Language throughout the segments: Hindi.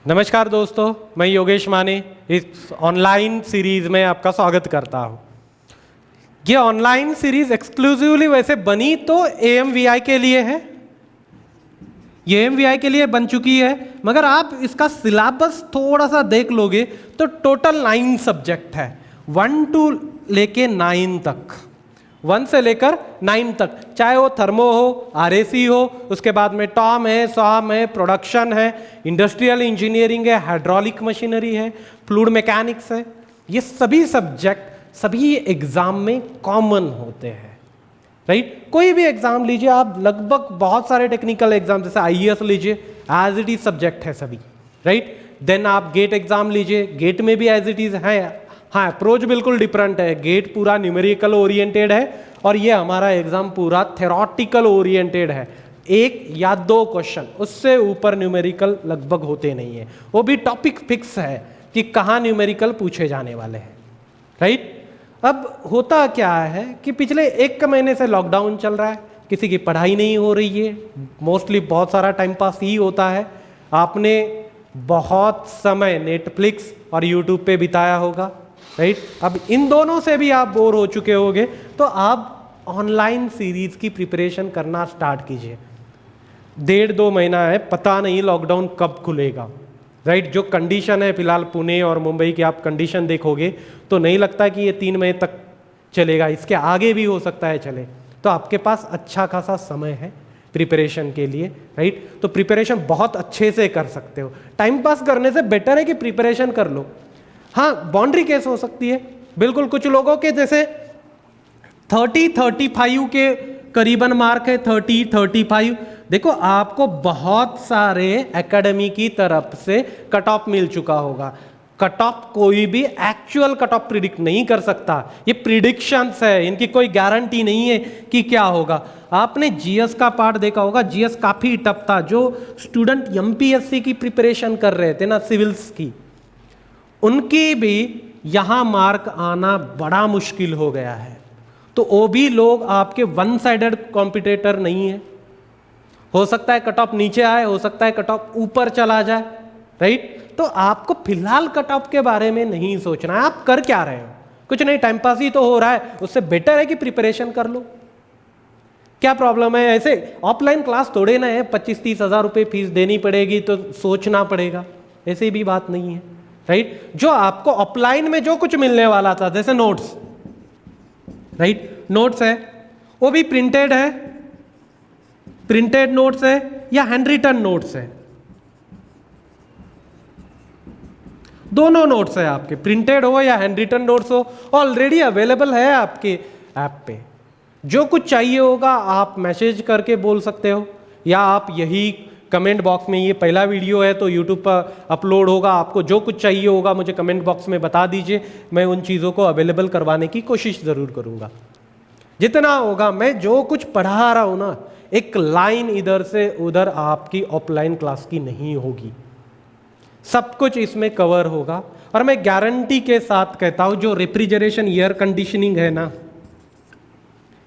नमस्कार दोस्तों, मैं योगेश माने इस ऑनलाइन सीरीज में आपका स्वागत करता हूँ। ये ऑनलाइन सीरीज एक्सक्लूसिवली वैसे बनी तो AMVI के लिए है, ये AMVI के लिए बन चुकी है, मगर आप इसका सिलेबस थोड़ा सा देख लोगे तो टोटल 9 सब्जेक्ट है, 1 to लेके 9 तक, 1 से लेकर 9 तक, चाहे वो थर्मो हो, RAC हो, उसके बाद में टॉम है, सॉम है, प्रोडक्शन है, इंडस्ट्रियल इंजीनियरिंग है, हाइड्रोलिक मशीनरी है, फ्लूइड मैकेनिक्स है। ये सभी सब्जेक्ट सभी एग्जाम में कॉमन होते हैं, राइट। कोई भी एग्जाम लीजिए आप, लगभग बहुत सारे टेक्निकल एग्जाम जैसे IAS लीजिए, एज इट इज सब्जेक्ट है सभी, राइट। देन आप गेट एग्जाम लीजिए, गेट में भी एज इट इज है। हाँ, अप्रोच बिल्कुल डिफरेंट है, गेट पूरा न्यूमेरिकल ओरिएंटेड है और ये हमारा एग्जाम पूरा थेरोटिकल ओरिएंटेड है। 1 या 2 क्वेश्चन, उससे ऊपर न्यूमेरिकल लगभग होते नहीं है, वो भी टॉपिक फिक्स है कि कहाँ न्यूमेरिकल पूछे जाने वाले हैं, राइट। अब होता क्या है कि पिछले 1 महीने से लॉकडाउन चल रहा है, किसी की पढ़ाई नहीं हो रही है, मोस्टली बहुत सारा टाइम पास ही होता है। आपने बहुत समय नेटफ्लिक्स और यूट्यूब पे बिताया होगा, राइट। अब इन दोनों से भी आप बोर हो चुके होंगे, तो आप ऑनलाइन सीरीज की प्रिपरेशन करना स्टार्ट कीजिए। 1.5-2 महीना है, पता नहीं लॉकडाउन कब खुलेगा, राइट। जो कंडीशन है फिलहाल पुणे और मुंबई की, आप कंडीशन देखोगे तो नहीं लगता कि ये 3 महीने तक चलेगा, इसके आगे भी हो सकता है चले। तो आपके पास अच्छा खासा समय है प्रिपरेशन के लिए, राइट। तो प्रिपरेशन बहुत अच्छे से कर सकते हो। टाइम पास करने से बेटर है कि प्रिपरेशन कर लो। हाँ, बाउंड्री केस हो सकती है बिल्कुल, कुछ लोगों के जैसे 30-35 के करीबन मार्क है, 30-35। देखो, आपको बहुत सारे एकेडमी की तरफ से कट ऑफ मिल चुका होगा। कट ऑफ कोई भी एक्चुअल कट ऑफ प्रिडिक्ट नहीं कर सकता, ये प्रिडिक्शंस है, इनकी कोई गारंटी नहीं है कि क्या होगा। आपने GS का पार्ट देखा होगा, GS काफी टफ था। जो स्टूडेंट MPSC की प्रिपरेशन कर रहे थे ना, सिविल्स की, उनकी भी यहां मार्क आना बड़ा मुश्किल हो गया है। तो वो भी लोग आपके वन साइडेड कॉम्पिटिटर नहीं है। हो सकता है कट ऑफ नीचे आए, हो सकता है कट ऑफ ऊपर चला जाए, राइट। तो आपको फिलहाल कट ऑफ के बारे में नहीं सोचना है। आप कर क्या रहे हो? कुछ नहीं, टाइम पास ही तो हो रहा है, उससे बेटर है कि प्रिपरेशन कर लो। क्या प्रॉब्लम है? ऐसे ऑफलाइन क्लास थोड़े ना है 25-30 हज़ार रुपये फीस देनी पड़ेगी तो सोचना पड़ेगा, ऐसी भी बात नहीं है, राइट। जो आपको ऑफलाइन में जो कुछ मिलने वाला था, जैसे नोट्स, राइट, नोट्स है, वो भी प्रिंटेड है, प्रिंटेड नोट्स है या हैंड रिटन नोट्स है, दोनों नोट्स है आपके, प्रिंटेड हो या हैंड रिटन नोट्स हो, ऑलरेडी अवेलेबल है आपके ऐप पे। जो कुछ चाहिए होगा आप मैसेज करके बोल सकते हो, या आप यही कमेंट बॉक्स में, ये पहला वीडियो है तो यूट्यूब पर अपलोड होगा, आपको जो कुछ चाहिए होगा मुझे कमेंट बॉक्स में बता दीजिए, मैं उन चीज़ों को अवेलेबल करवाने की कोशिश ज़रूर करूँगा। जितना होगा, मैं जो कुछ पढ़ा रहा हूँ ना, एक लाइन इधर से उधर आपकी ऑफलाइन क्लास की नहीं होगी, सब कुछ इसमें कवर होगा। और मैं गारंटी के साथ कहता हूँ, जो रेफ्रिजरेशन एयर कंडीशनिंग है ना,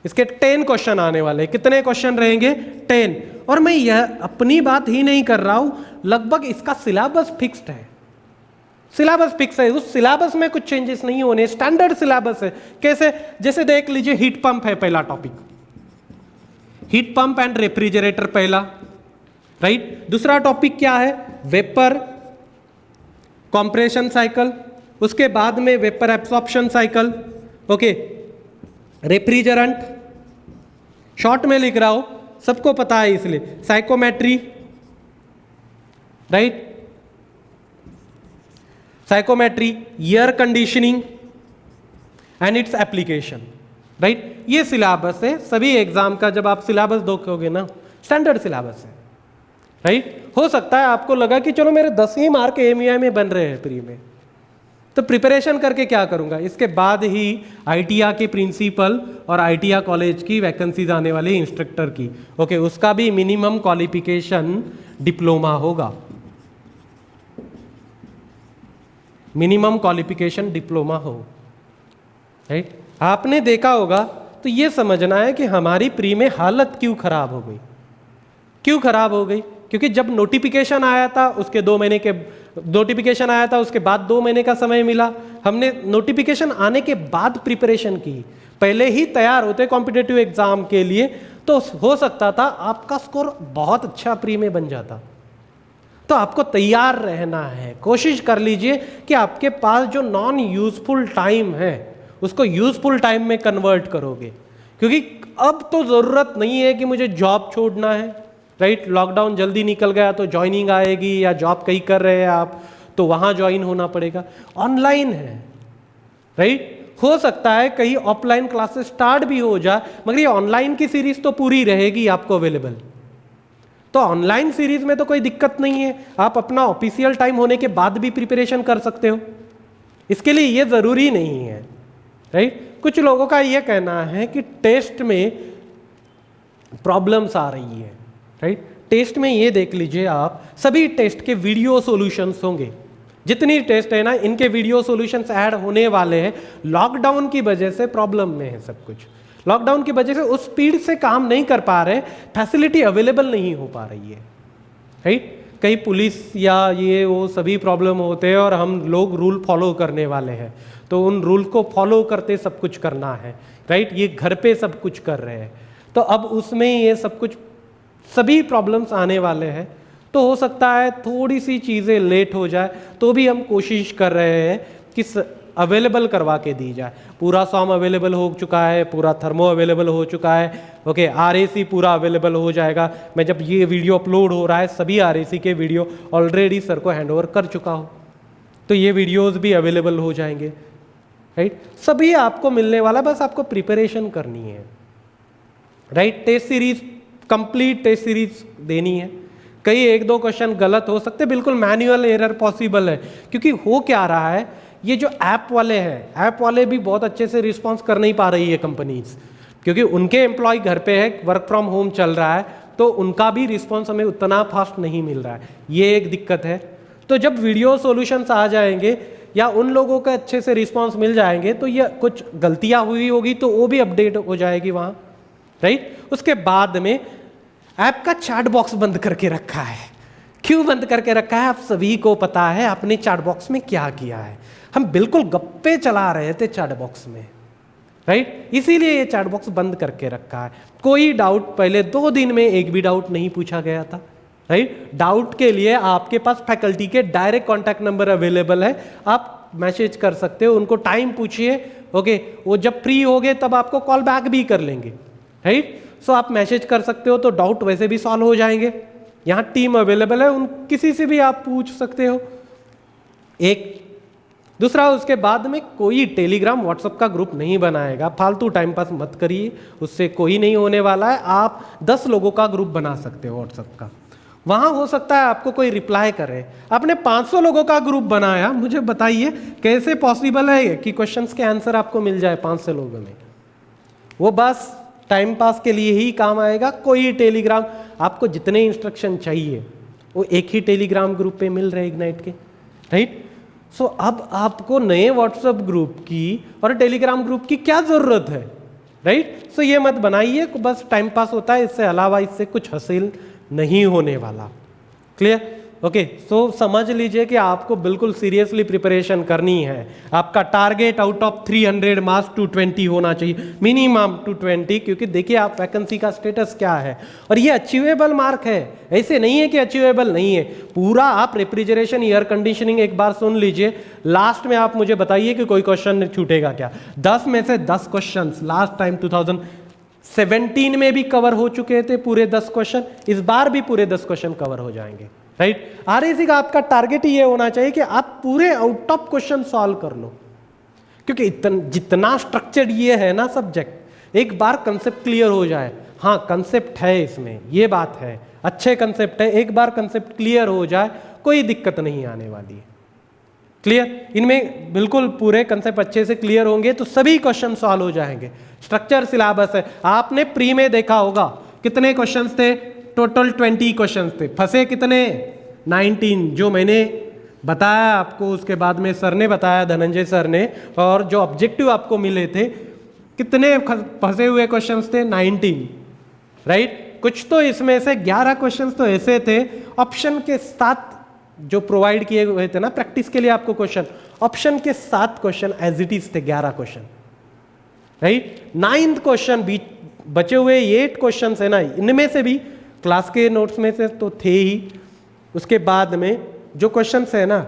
इसके 10 क्वेश्चन आने वाले। कितने क्वेश्चन रहेंगे? 10। और मैं यह अपनी बात ही नहीं कर रहा हूं, लगभग इसका सिलेबस फिक्स्ड है, सिलेबस फिक्स है, उस सिलेबस में कुछ चेंजेस नहीं होने, स्टैंडर्ड सिलेबस है। कैसे? जैसे देख लीजिए, हीट पंप है पहला topic, heat pump and refrigerator पहला, राइट। दूसरा टॉपिक क्या है? वेपर कंप्रेशन साइकिल, उसके बाद में vapour absorption cycle, okay. Refrigerant, short में लिख रहा हूं, सबको पता है इसलिए, psychometry, right, psychometry, air conditioning and its application, right. ये सिलेबस है सभी एग्जाम का। जब आप सिलेबस देखोगे ना, स्टैंडर्ड सिलेबस है, राइट। हो सकता है आपको लगा कि चलो मेरे 10 ही मार्क AMVI में बन रहे हैं प्री में, तो प्रिपरेशन करके क्या करूंगा? इसके बाद ही ITIA के प्रिंसिपल और ITIA कॉलेज की वैकेंसीज आने वाली इंस्ट्रक्टर की, ओके, उसका भी मिनिमम क्वालिफिकेशन डिप्लोमा होगा, मिनिमम क्वालिफिकेशन डिप्लोमा हो, राइट। आपने देखा होगा तो ये समझना है कि हमारी प्री में हालत क्यों खराब हो गई, क्यों खराब हो गई? क्योंकि जब नोटिफिकेशन आया था उसके 2 महीने के नोटिफिकेशन आया था उसके बाद 2 महीने का समय मिला, हमने नोटिफिकेशन आने के बाद प्रिपरेशन की, पहले ही तैयार होते कॉम्पिटिटिव एग्जाम के लिए, तो हो सकता था आपका स्कोर बहुत अच्छा प्री में बन जाता। तो आपको तैयार रहना है, कोशिश कर लीजिए कि आपके पास जो नॉन यूजफुल टाइम है उसको यूजफुल टाइम में कन्वर्ट करोगे, क्योंकि अब तो ज़रूरत नहीं है कि मुझे जॉब छोड़ना है, राइट। लॉकडाउन जल्दी निकल गया तो ज्वाइनिंग आएगी, या जॉब कहीं कर रहे हैं आप तो वहाँ ज्वाइन होना पड़ेगा, ऑनलाइन है, राइट। हो सकता है कहीं ऑफलाइन क्लासेस स्टार्ट भी हो जाए, मगर ये ऑनलाइन की सीरीज तो पूरी रहेगी आपको अवेलेबल। तो ऑनलाइन सीरीज में तो कोई दिक्कत नहीं है, आप अपना ऑफिशियल टाइम होने के बाद भी प्रिपरेशन कर सकते हो, इसके लिए ये ज़रूरी नहीं है, राइट। कुछ लोगों का ये कहना है कि टेस्ट में प्रॉब्लम्स आ रही है, राइट। टेस्ट में ये देख लीजिए आप, सभी टेस्ट के वीडियो सॉल्यूशंस होंगे, जितनी टेस्ट है ना इनके वीडियो सॉल्यूशंस ऐड होने वाले हैं। लॉकडाउन की वजह से प्रॉब्लम में है सब कुछ, लॉकडाउन की वजह से उस स्पीड से काम नहीं कर पा रहे, फैसिलिटी अवेलेबल नहीं हो पा रही है, राइट। कहीं पुलिस या ये वो सभी प्रॉब्लम होते हैं और हम लोग रूल फॉलो करने वाले हैं, तो उन रूल को फॉलो करते सब कुछ करना है, राइट। ये घर पे सब कुछ कर रहे हैं, तो अब उसमें ये सब कुछ सभी प्रॉब्लम्स आने वाले हैं। तो हो सकता है थोड़ी सी चीज़ें लेट हो जाए, तो भी हम कोशिश कर रहे हैं कि अवेलेबल करवा के दी जाए। पूरा सॉम अवेलेबल हो चुका है, पूरा थर्मो अवेलेबल हो चुका है, ओके। RAC पूरा अवेलेबल हो जाएगा। मैं जब ये वीडियो अपलोड हो रहा है सभी RAC के वीडियो ऑलरेडी सर को हैंड ओवर कर चुका हूँ, तो ये वीडियोस भी अवेलेबल हो जाएंगे, राइट। सभी आपको मिलने वाला, बस आपको प्रिपरेशन करनी है, right. Test series complete test series देनी है। कई 1-2 क्वेश्चन गलत हो सकते, बिल्कुल मैन्युअल एरर पॉसिबल है, क्योंकि हो क्या रहा है, ये जो ऐप वाले हैं, ऐप वाले भी बहुत अच्छे से रिस्पॉन्स कर नहीं पा रही है कंपनीज, क्योंकि उनके एम्प्लॉय घर पे है, वर्क फ्रॉम होम चल रहा है, तो उनका भी रिस्पॉन्स हमें उतना फास्ट नहीं मिल रहा है, ये एक दिक्कत है। तो जब वीडियो सॉल्यूशंस आ जाएंगे या उन लोगों का अच्छे से रिस्पॉन्स मिल जाएंगे, तो ये कुछ गलतियां हुई होगी तो वो भी अपडेट हो जाएगी वहाँ, राइट। उसके बाद में ऐप का चैट बॉक्स बंद करके रखा है। क्यों बंद करके रखा है आप सभी को पता है, आपने चैट बॉक्स में क्या किया है। हम बिल्कुल गप्पे चला रहे थे चैट बॉक्स में, राइट, इसीलिए ये चैट बॉक्स बंद करके रखा है। कोई डाउट पहले 2 दिन में एक भी डाउट नहीं पूछा गया था, राइट। डाउट के लिए आपके पास फैकल्टी के डायरेक्ट कॉन्टैक्ट नंबर अवेलेबल है, आप मैसेज कर सकते हो, उनको टाइम पूछिए, ओके। वो जब फ्री हो गए तब आपको कॉल बैक भी कर लेंगे, राइट। सो आप मैसेज कर सकते हो, तो डाउट वैसे भी सॉल्व हो जाएंगे। यहाँ टीम अवेलेबल है, उन किसी से भी आप पूछ सकते हो। एक दूसरा, उसके बाद में कोई टेलीग्राम व्हाट्सएप का ग्रुप नहीं बनाएगा, फालतू टाइम पास मत करिए, उससे कोई नहीं होने वाला है। आप 10 लोगों का ग्रुप बना सकते हो व्हाट्सएप का, वहाँ हो सकता है आपको कोई रिप्लाई करे। आपने 500 लोगों का ग्रुप बनाया, मुझे बताइए कैसे पॉसिबल है कि क्वेश्चंस के आंसर आपको मिल जाए 500 लोगों में। वो बस टाइम पास के लिए ही काम आएगा। कोई टेलीग्राम, आपको जितने इंस्ट्रक्शन चाहिए वो एक ही टेलीग्राम ग्रुप पे मिल रहे इग्नाइट के, राइट। सो अब आपको नए व्हाट्सएप ग्रुप की और टेलीग्राम ग्रुप की क्या जरूरत है, राइट। सो ये मत बनाइए, बस टाइम पास होता है, इससे अलावा इससे कुछ हासिल नहीं होने वाला। Clear, okay. सो समझ लीजिए कि आपको बिल्कुल सीरियसली प्रिपरेशन करनी है। आपका टारगेट आउट ऑफ 300 मार्क्स 220 होना चाहिए, मिनिमम 220, क्योंकि देखिए आप वैकेंसी का स्टेटस क्या है, और ये अचीवेबल मार्क है, ऐसे नहीं है कि अचीवेबल नहीं है। पूरा आप रेफ्रिजरेशन, एयर कंडीशनिंग एक बार सुन लीजिए, लास्ट में आप मुझे बताइए कि कोई क्वेश्चन छूटेगा क्या। 10 में से 10 क्वेश्चन लास्ट टाइम 2017 में भी कवर हो चुके थे, पूरे 10 क्वेश्चन, इस बार भी पूरे 10 क्वेश्चन कवर हो जाएंगे, राइट। RAC का आपका टारगेट ये होना चाहिए कि आप पूरे आउट ऑफ क्वेश्चन सॉल्व कर लो, क्योंकि जितना स्ट्रक्चर्ड ये है ना सब्जेक्ट, एक बार कंसेप्ट क्लियर हो जाए, हाँ कंसेप्ट है इसमें, ये बात है, अच्छे कंसेप्ट है, एक बार कंसेप्ट क्लियर हो जाए कोई दिक्कत नहीं आने वाली है। क्लियर, इनमें बिल्कुल पूरे कंसेप्ट अच्छे से क्लियर होंगे तो सभी क्वेश्चन सॉल्व हो जाएंगे। स्ट्रक्चर सिलेबस है, आपने प्री में देखा होगा कितने क्वेश्चंस थे, टोटल 20 क्वेश्चंस थे, फंसे कितने 19, जो मैंने बताया आपको, उसके बाद में सर ने बताया, धनंजय सर ने, और जो ऑब्जेक्टिव आपको मिले थे, कितने फंसे हुए क्वेश्चंस थे 19, राइट। कुछ तो इसमें से 11 क्वेश्चंस तो ऐसे थे ऑप्शन के साथ जो प्रोवाइड किए हुए थे ना प्रैक्टिस के लिए आपको क्वेश्चन, ऑप्शन के साथ क्वेश्चन एज इट इज थे 11 क्वेश्चन, राइट। 9th क्वेश्चन भी बचे हुए 8 क्वेश्चन है ना, इनमें से भी क्लास के नोट्स में से तो थे ही, उसके बाद में जो क्वेश्चन है ना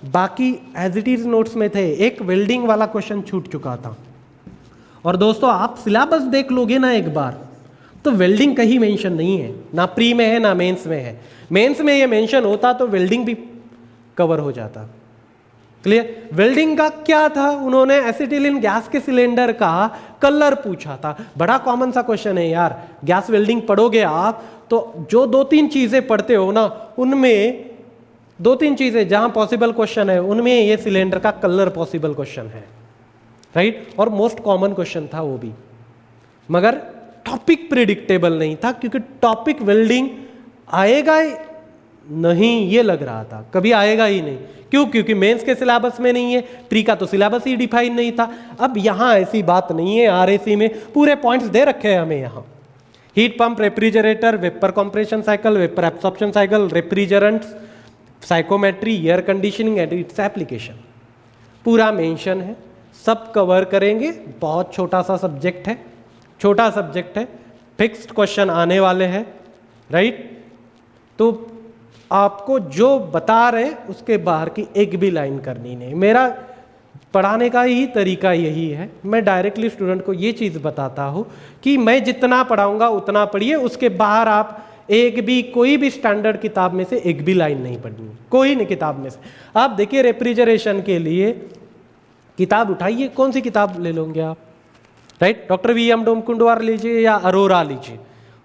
बाकी एज इट इज नोट्स में थे। एक वेल्डिंग वाला क्वेश्चन छूट चुका था। और दोस्तों आप सिलेबस देख लोगे ना एक बार तो वेल्डिंग कहीं मेंशन नहीं है, ना प्री में है ना मेंस में है। मेंस में ये मेंशन होता तो वेल्डिंग भी कवर हो जाता। क्लियर। वेल्डिंग का क्या था, उन्होंने एसिटिलीन गैस के सिलेंडर का कलर पूछा था। बड़ा कॉमन सा क्वेश्चन है यार, गैस वेल्डिंग पढ़ोगे आप तो जो 2-3 चीजें पढ़ते हो ना उनमें 2-3 चीजें जहां पॉसिबल क्वेश्चन है उनमें ये सिलेंडर का कलर पॉसिबल क्वेश्चन है, राइट। और मोस्ट कॉमन क्वेश्चन था वो भी, मगर टॉपिक प्रिडिक्टेबल नहीं था क्योंकि टॉपिक वेल्डिंग आएगा नहीं ये लग रहा था, कभी आएगा ही नहीं। क्यों? क्योंकि मेंस के सिलेबस में नहीं है, प्री का तो सिलेबस ही डिफाइन नहीं था। अब यहां ऐसी बात नहीं है, आरएसी में पूरे पॉइंट्स दे रखे हैं हमें यहां। Heat pump, refrigerator, vapour compression cycle, vapour absorption cycle, refrigerants, psychometry, air conditioning and its application, पूरा मेंशन है, सब कवर करेंगे। बहुत छोटा सा सब्जेक्ट है, छोटा सब्जेक्ट है, फिक्स्ड क्वेश्चन आने वाले हैं, राइट। तो आपको जो बता रहे उसके बाहर की एक भी लाइन करनी नहीं। मेरा पढ़ाने का ही तरीका यही है, मैं डायरेक्टली स्टूडेंट को ये चीज़ बताता हूँ कि मैं जितना पढ़ाऊँगा उतना पढ़िए, उसके बाहर आप एक भी कोई भी स्टैंडर्ड किताब में से एक भी लाइन नहीं पढ़नी, कोई नहीं किताब में से। आप देखिए रेफ्रिजरेशन के लिए किताब उठाइए, कौन सी किताब ले लोगे आप, राइट। डॉक्टर वी.एम. डोमकुंडवार लीजिए या अरोरा लीजिए।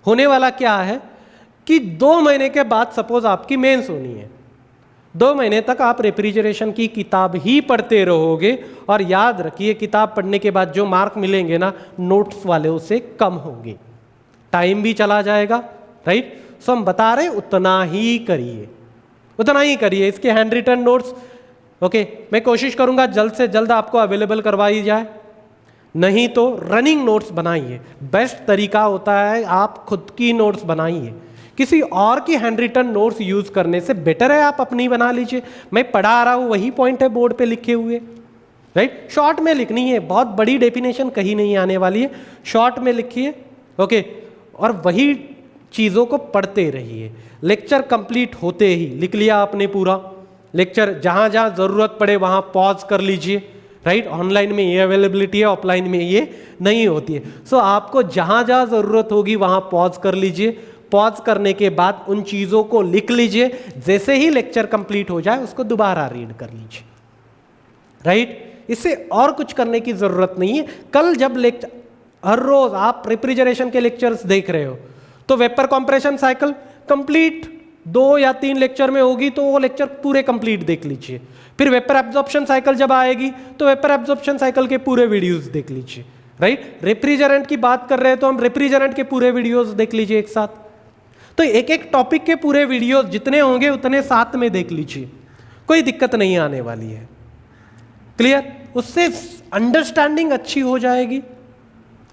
होने वाला क्या है कि 2 महीने के बाद सपोज आपकी मेंस होनी है, 2 महीने तक आप रेफ्रिजरेशन की किताब ही पढ़ते रहोगे और याद रखिए किताब पढ़ने के बाद जो मार्क मिलेंगे ना नोट्स वाले से कम होंगे, टाइम भी चला जाएगा, राइट। सो हम बता रहे उतना ही करिए, उतना ही करिए। इसके हैंड रिटन नोट्स ओके मैं कोशिश करूंगा जल्द से जल्द आपको अवेलेबल करवाई जाए, नहीं तो रनिंग नोट्स बनाइए। बेस्ट तरीका होता है आप खुद की नोट्स बनाइए, किसी और की हैंड रिटन नोट्स यूज करने से बेटर है आप अपनी बना लीजिए। मैं पढ़ा रहा हूं वही पॉइंट है बोर्ड पे लिखे हुए, राइट। शॉर्ट में लिखनी है, बहुत बड़ी डेफिनेशन कहीं नहीं आने वाली है, शॉर्ट में लिखिए, ओके। और वही चीज़ों को पढ़ते रहिए। लेक्चर कंप्लीट होते ही लिख लिया आपने पूरा लेक्चर, जहाँ जहाँ ज़रूरत पड़े वहाँ पॉज कर लीजिए, राइट। ऑनलाइन में ये अवेलेबिलिटी है, ऑफलाइन में ये नहीं होती है। सो आपको जहाँ जहाँ ज़रूरत होगी वहाँ पॉज कर लीजिए। पॉज करने के बाद उन चीज़ों को लिख लीजिए, जैसे ही लेक्चर कंप्लीट हो जाए उसको दोबारा रीड कर लीजिए, राइट। इससे और कुछ करने की ज़रूरत नहीं है। कल जब लेक्चर, हर रोज़ आप रेफ्रिजरेशन के लेक्चर्स देख रहे हो तो वेपर कंप्रेशन साइकिल कंप्लीट 2 या 3 लेक्चर में होगी, तो वो लेक्चर पूरे कंप्लीट देख लीजिए। फिर वेपर एब्जॉर्प्शन साइकिल जब आएगी तो वेपर एब्जॉर्प्शन साइकिल के पूरे वीडियोस देख लीजिए, राइट। रेफ्रिजरेंट की बात कर रहे हैं तो हम रेफ्रिजरेंट के पूरे वीडियोस देख लीजिए एक साथ। तो एक एक टॉपिक के पूरे वीडियोस जितने होंगे उतने साथ में देख लीजिए, कोई दिक्कत नहीं आने वाली है, क्लियर। उससे अंडरस्टैंडिंग अच्छी हो जाएगी,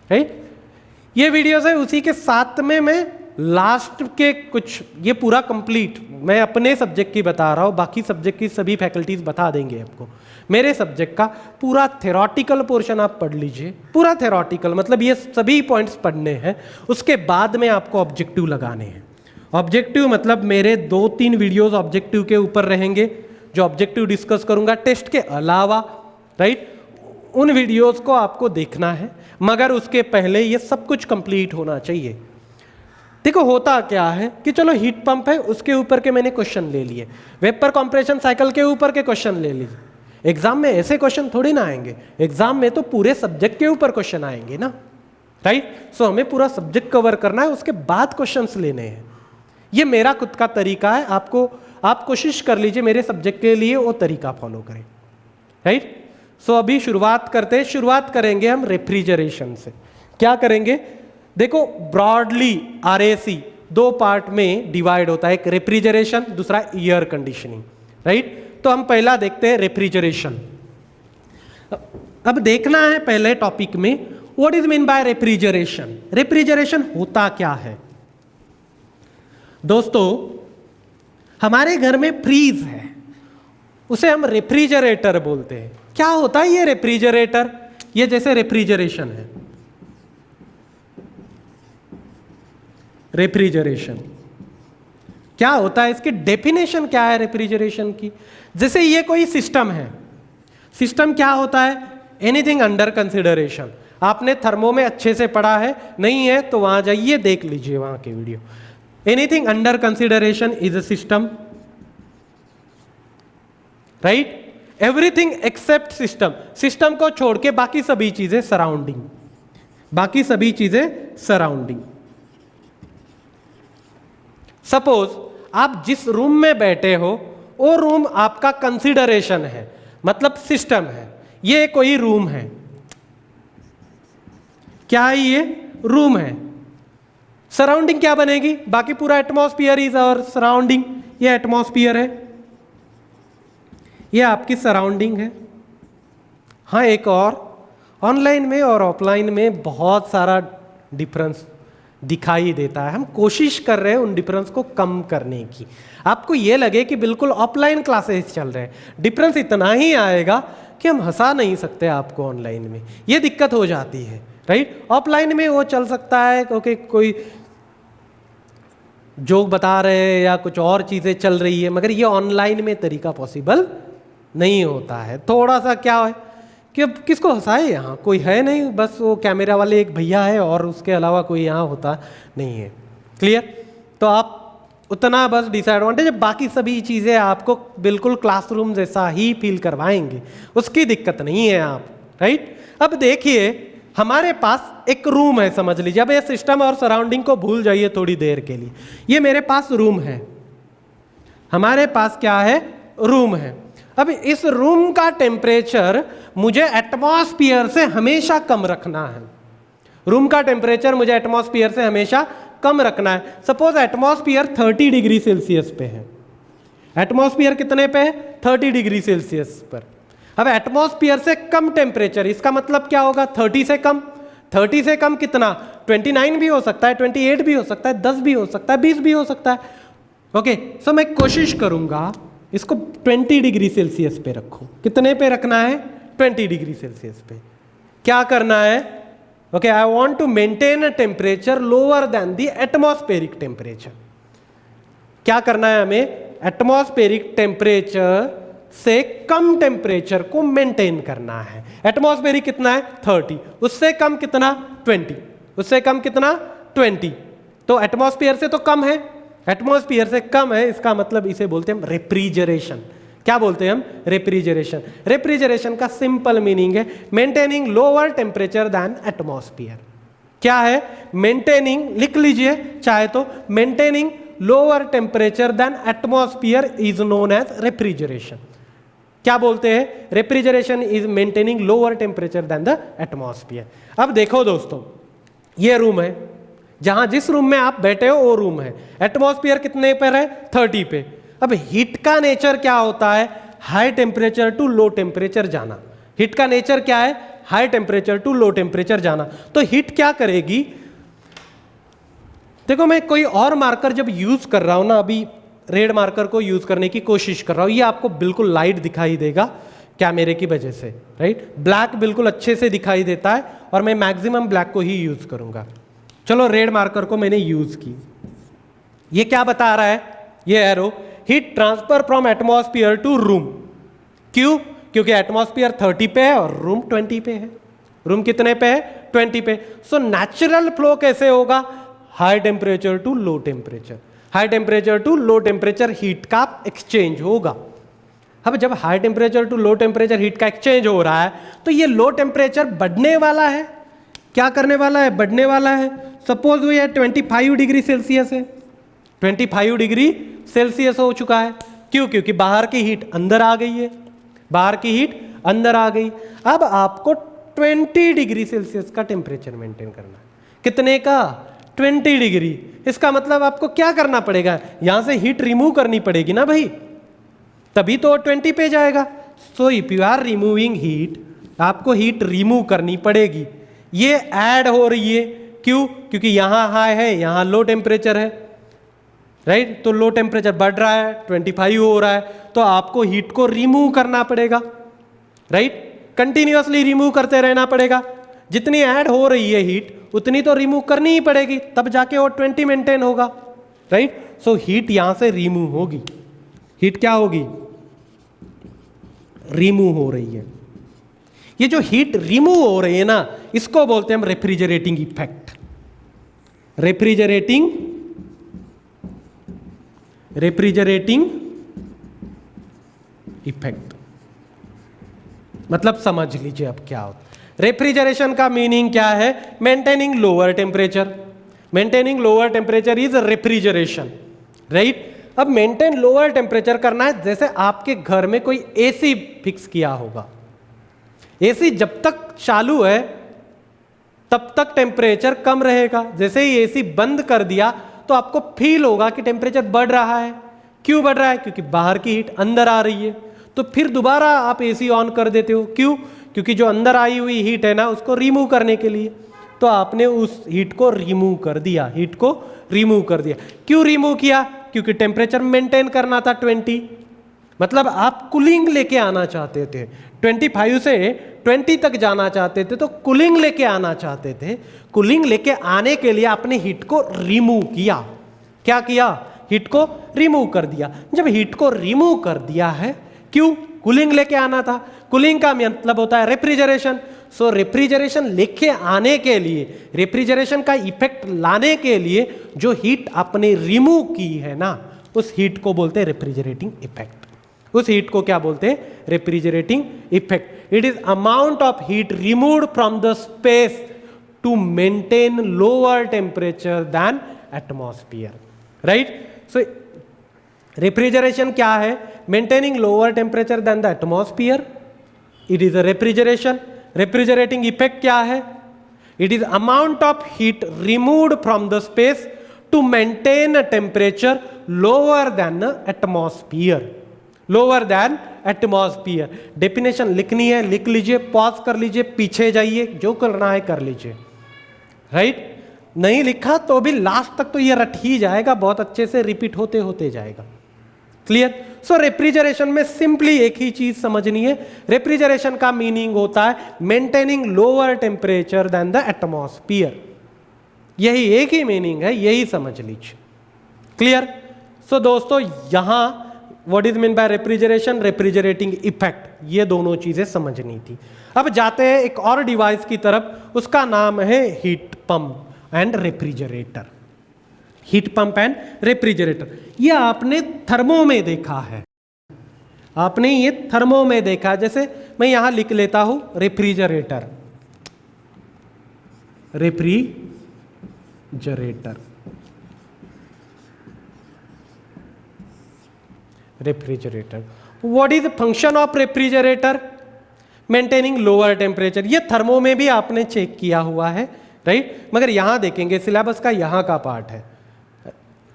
राइट। ये वीडियोस है, उसी के साथ में मैं लास्ट के कुछ, ये पूरा कंप्लीट मैं अपने सब्जेक्ट की बता रहा हूँ, बाकी सब्जेक्ट की सभी फैकल्टीज बता देंगे आपको। मेरे सब्जेक्ट का पूरा थेरोटिकल पोर्शन आप पढ़ लीजिए, पूरा थेरोटिकल मतलब ये सभी पॉइंट्स पढ़ने हैं। उसके बाद में आपको ऑब्जेक्टिव लगाने हैं। ऑब्जेक्टिव मतलब मेरे 2-3 वीडियोस ऑब्जेक्टिव के ऊपर रहेंगे, जो ऑब्जेक्टिव डिस्कस करूंगा टेस्ट के अलावा, राइट। उन वीडियोस को आपको देखना है, मगर उसके पहले ये सब कुछ कंप्लीट होना चाहिए। देखो होता क्या है कि चलो हीट पंप है उसके ऊपर के मैंने क्वेश्चन ले लिए, वेपर कंप्रेशन साइकिल के ऊपर के क्वेश्चन ले लीजिए। एग्जाम में ऐसे क्वेश्चन थोड़ी ना आएंगे, एग्जाम में तो पूरे सब्जेक्ट के ऊपर क्वेश्चन आएंगे ना, राइट। सो हमें पूरा सब्जेक्ट कवर करना है, उसके बाद क्वेश्चंस लेने हैं। ये मेरा खुद का तरीका है, आप कोशिश कर लीजिए मेरे सब्जेक्ट के लिए वो तरीका फॉलो करें, राइट। सो अभी शुरुआत करते हैं, शुरुआत करेंगे हम रेफ्रिजरेशन से। क्या करेंगे, देखो ब्रॉडली आरएसी 2 पार्ट में डिवाइड होता है, एक रेफ्रिजरेशन, दूसरा एयर कंडीशनिंग, राइट। तो हम पहला देखते हैं रेफ्रिजरेशन। अब देखना है पहले टॉपिक में what is mean by refrigeration. Refrigeration होता क्या है, दोस्तों हमारे घर में फ्रीज है, उसे हम रेफ्रिजरेटर बोलते हैं। क्या होता है ये रेफ्रिजरेटर? ये जैसे रेफ्रिजरेशन है, रेफ्रिजरेशन क्या होता है, इसकी डेफिनेशन क्या है रेफ्रिजरेशन की? जैसे ये कोई सिस्टम है, सिस्टम क्या होता है? Anything under consideration. आपने थर्मो में अच्छे से पढ़ा है, नहीं है तो वहां जाइए देख लीजिए वहां की video. Anything under consideration is a system, right? Everything except system, system को छोड़ के बाकी सभी चीजें सराउंडिंग, बाकी सभी चीजें सराउंडिंग। सपोज आप जिस रूम में बैठे हो वो रूम आपका कंसिडरेशन है, मतलब सिस्टम है। ये कोई रूम है, क्या है ये? रूम है। सराउंडिंग क्या बनेगी? बाकी पूरा एटमॉस्फियर इज और सराउंडिंग। ये एटमॉस्फियर है, ये आपकी सराउंडिंग है। हाँ, एक और, ऑनलाइन में और ऑफलाइन में बहुत सारा डिफरेंस दिखाई देता है। हम कोशिश कर रहे हैं उन डिफरेंस को कम करने की। आपको ये लगे कि बिल्कुल ऑफलाइन क्लासेस चल रहे हैं, डिफरेंस इतना ही आएगा कि हम हंसा नहीं सकते आपको ऑनलाइन में, ये दिक्कत हो जाती है, राइट? ऑफलाइन में वो चल सकता है क्योंकि कोई जोक बता रहे हैं या कुछ और चीज़ें चल रही है, मगर ये ऑनलाइन में तरीका पॉसिबल नहीं होता है। थोड़ा सा क्या है कि अब किसको हंसाए, यहाँ कोई है नहीं, बस वो कैमरा वाले एक भैया है और उसके अलावा कोई यहाँ होता नहीं है। क्लियर? तो आप उतना बस डिसएडवांटेज, बाकी सभी चीज़ें आपको बिल्कुल क्लासरूम जैसा ही फील करवाएंगे, उसकी दिक्कत नहीं है आप, राइट? अब देखिए हमारे पास एक रूम है, समझ लीजिए। अब ये सिस्टम और सराउंडिंग को भूल जाइए थोड़ी देर के लिए। ये मेरे पास रूम है, हमारे पास क्या है? रूम है। अब इस रूम का टेम्परेचर मुझे एटमॉस्फियर से हमेशा कम रखना है। रूम का टेम्परेचर मुझे एटमॉस्फियर से हमेशा कम रखना है। सपोज एटमॉस्फियर 30 डिग्री सेल्सियस पे है। एटमॉस्फियर कितने पे है? 30 डिग्री सेल्सियस पर। अब एटमॉस्फियर से कम टेम्परेचर, इसका मतलब क्या होगा? 30 से कम। 30 से कम कितना? 29 भी हो सकता है, 28 भी हो सकता है, 10 भी हो सकता है, 20 भी हो सकता है। ओके, सो मैं कोशिश करूंगा इसको 20 डिग्री सेल्सियस पे रखो। कितने पे रखना है? 20 डिग्री सेल्सियस पे। क्या करना है? Okay, I want to maintain a temperature lower than the atmospheric temperature. क्या करना है हमें? एटमॉस्फेरिक टेम्परेचर से कम टेम्परेचर को मेंटेन करना है। एटमॉस्फेरिक कितना है? 30। उससे कम कितना? 20। उससे कम कितना? 20। तो एटमॉस्फेयर से तो कम है, एटमॉस्फेयर से कम है, इसका मतलब इसे बोलते हैं हम रेफ्रिजरेशन। क्या बोलते हैं हम? रेफ्रिजरेशन। रेफ्रिजरेशन का सिंपल मीनिंग है maintaining lower temperature than atmosphere. क्या है? मेंटेनिंग, लिख लीजिए चाहे तो, maintaining lower temperature than atmosphere is known as refrigeration. क्या बोलते हैं? Refrigeration is maintaining lower temperature than the atmosphere. अब देखो दोस्तों, ये रूम है, जहां जिस रूम में आप बैठे हो वो रूम है। एटमॉस्फेयर कितने पर है? 30 पे। अब हीट का नेचर क्या होता है? High temperature to low temperature जाना। हीट का नेचर क्या है? High temperature to low temperature जाना। तो हीट क्या करेगी? देखो मैं कोई और मार्कर जब यूज कर रहा हूं ना, अभी रेड मार्कर को यूज करने की कोशिश कर रहा हूं, ये आपको बिल्कुल लाइट दिखाई देगा कैमरे की वजह से, राइट? ब्लैक बिल्कुल अच्छे से दिखाई देता है और मैं मैक्सिमम ब्लैक को ही यूज करूंगा। चलो रेड मार्कर को मैंने यूज की। ये क्या बता रहा है? ये arrow, heat transfer from atmosphere to room. क्यों? क्योंकि एटमॉस्फेयर 30 पे है और रूम 20 पे है। रूम कितने पे है? 20 पे। सो नेचुरल फ्लो कैसे होगा? High temperature to low temperature. High temperature to low temperature heat का एक्सचेंज होगा। अब जब high temperature to low temperature heat का एक्सचेंज हो रहा है तो ये लो टेम्परेचर बढ़ने वाला है। क्या करने वाला है? बढ़ने वाला है। सपोज वो ये 25 डिग्री सेल्सियस है, 25 डिग्री सेल्सियस हो चुका है। क्यों? क्योंकि बाहर की हीट अंदर आ गई है, बाहर की हीट अंदर आ गई। अब आपको 20 डिग्री सेल्सियस का टेम्परेचर मेंटेन करना है। कितने का? 20 डिग्री। इसका मतलब आपको क्या करना पड़ेगा? यहां से हीट रिमूव करनी पड़ेगी ना भाई, तभी तो 20 पे जाएगा। So if you are removing heat, आपको हीट रिमूव करनी पड़ेगी। ये ऐड हो रही है। क्यों? क्योंकि यहां हाई है, यहां लो टेम्परेचर है, राइट। तो लो टेम्परेचर बढ़ रहा है, 25 हो रहा है, तो आपको हीट को रिमूव करना पड़ेगा, राइट। कंटिन्यूअसली रिमूव करते रहना पड़ेगा। जितनी ऐड हो रही है हीट उतनी तो रिमूव करनी ही पड़ेगी, तब जाके वो 20 मेंटेन होगा, राइट। सो हीट यहां से रिमूव होगी। हीट क्या होगी? रिमूव हो रही है। ये जो हीट रिमूव हो रही है ना, इसको बोलते हैं हम रेफ्रिजरेटिंग इफेक्ट। रेफ्रिजरेटिंग इफेक्ट मतलब समझ लीजिए अब क्या होता है। रेफ्रिजरेशन का मीनिंग क्या है? Maintaining lower temperature. Maintaining lower temperature is refrigeration, right. अब मेंटेन लोअर टेम्परेचर करना है, जैसे आपके घर में कोई एसी फिक्स किया होगा। एसी जब तक चालू है तब तक टेम्परेचर कम रहेगा। जैसे ही एसी बंद कर दिया तो आपको फील होगा कि टेम्परेचर बढ़ रहा है। क्यों बढ़ रहा है? क्योंकि बाहर की हीट अंदर आ रही है। तो फिर दोबारा आप एसी ऑन कर देते हो। क्यों? क्योंकि जो अंदर आई हुई हीट है ना, उसको रिमूव करने के लिए। तो आपने उस हीट को रिमूव कर दिया, हीट को रिमूव कर दिया। क्यों रिमूव किया? क्योंकि टेम्परेचर मेंटेन करना था 20। मतलब आप कूलिंग लेके आना चाहते थे, 25 से 20 तक जाना चाहते थे, तो कूलिंग लेके आना चाहते थे। कूलिंग लेके आने के लिए आपने हीट को रिमूव किया। क्या किया? हीट को रिमूव कर दिया। जब हीट को रिमूव कर दिया है, क्यों? कूलिंग लेके आना था। कूलिंग का मतलब होता है रेफ्रिजरेशन। सो रेफ्रिजरेशन लेके आने के लिए, रेफ्रिजरेशन का इफेक्ट लाने के लिए जो हीट आपने रिमूव की है ना, उस हीट को बोलते हैं रेफ्रिजरेटिंग इफेक्ट। उस हीट को क्या बोलते हैं? Refrigerating effect. It is amount of heat removed from the space to maintain lower temperature than atmosphere, right. So refrigeration क्या है? Maintaining lower temperature than the atmosphere, it is a refrigeration. Refrigerating effect क्या है? It is amount of heat removed from the space to maintain a temperature lower than atmosphere, lower than atmosphere. Definition लिखनी है, लिख लीजिए, पॉज कर लीजिए, पीछे जाइए, जो करना है कर लीजिए, राइट। नहीं लिखा तो भी लास्ट तक तो ये रट ही जाएगा, बहुत अच्छे से रिपीट होते होते जाएगा। क्लियर? सो रेफ्रिजरेशन में सिंपली एक ही चीज समझनी है। रेफ्रिजरेशन का मीनिंग होता है maintaining lower temperature than the atmosphere. यही एक ही मीनिंग है, यही समझ लीजिए। क्लियर? सो दोस्तों, यहां what is mean by refrigeration, refrigerating effect, ये दोनों चीजें समझनी थी। अब जाते हैं एक और डिवाइस की तरफ, उसका नाम है heat pump and refrigerator. Heat pump and refrigerator, ये आपने थर्मो में देखा है। आपने ये थर्मो में देखा है। जैसे मैं यहां लिख लेता हूं refrigerator, refrigerator, refrigerator. What is the function of refrigerator? Maintaining lower temperature. ये थर्मो में भी आपने चेक किया हुआ है, राइट। मगर यहां देखेंगे, सिलेबस का यहां का पार्ट है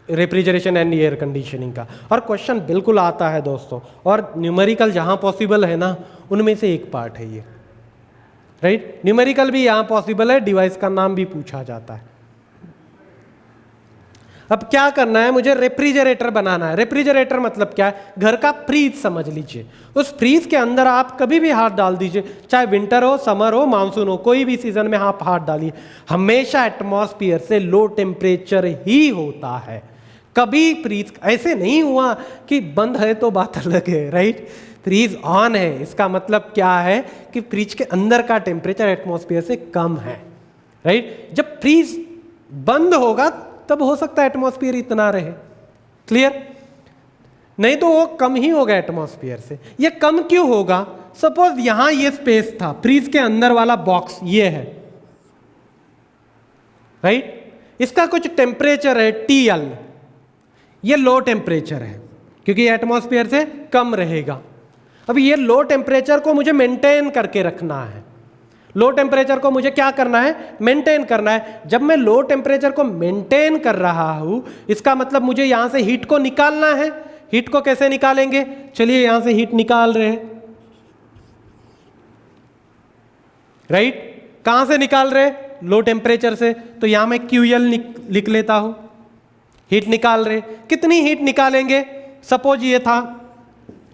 रेफ्रिजरेशन एंड एयर कंडीशनिंग का, और क्वेश्चन बिल्कुल आता है दोस्तों। और न्यूमेरिकल जहां पॉसिबल है ना, उनमें से एक पार्ट है ये, राइट। न्यूमेरिकल भी यहां पॉसिबल है, डिवाइस का नाम भी पूछा जाता है। अब क्या करना है? मुझे रेफ्रिजरेटर बनाना है। रेफ्रिजरेटर मतलब क्या है? घर का फ्रीज समझ लीजिए। उस फ्रीज के अंदर आप कभी भी हाथ डाल दीजिए, चाहे विंटर हो, समर हो, मानसून हो, कोई भी सीजन में आप हाथ डालिए, हमेशा एटमॉस्फेयर से लो टेम्परेचर ही होता है। कभी फ्रीज ऐसे नहीं हुआ कि बंद है तो बात अलग है, राइट। फ्रीज ऑन है, इसका मतलब क्या है कि फ्रिज के अंदर का टेम्परेचर एटमॉस्फेयर से कम है, राइट। जब फ्रीज बंद होगा तब हो सकता है एटमॉस्फेयर इतना रहे। क्लियर? नहीं तो वो कम ही होगा एटमॉस्फेयर से। ये कम क्यों होगा? सपोज यहां ये स्पेस था, फ्रीज के अंदर वाला बॉक्स ये है, राइट। इसका कुछ टेम्परेचर है TL, ये लो टेम्परेचर है क्योंकि एटमॉस्फेयर से कम रहेगा। अब ये लो टेम्परेचर को मुझे मेंटेन करके रखना है। लो टेम्परेचर को मुझे क्या करना है? मेंटेन करना है। जब मैं लो टेम्परेचर को मेंटेन कर रहा हूं, इसका मतलब मुझे यहां से हीट को निकालना है। हीट को कैसे निकालेंगे? चलिए यहां से हीट निकाल रहे हैं, राइट। कहां से निकाल रहे हैं? लो टेम्परेचर से। तो यहां मैं QL लिख लेता हूं, हीट निकाल रहे। कितनी हीट निकालेंगे? सपोज ये था,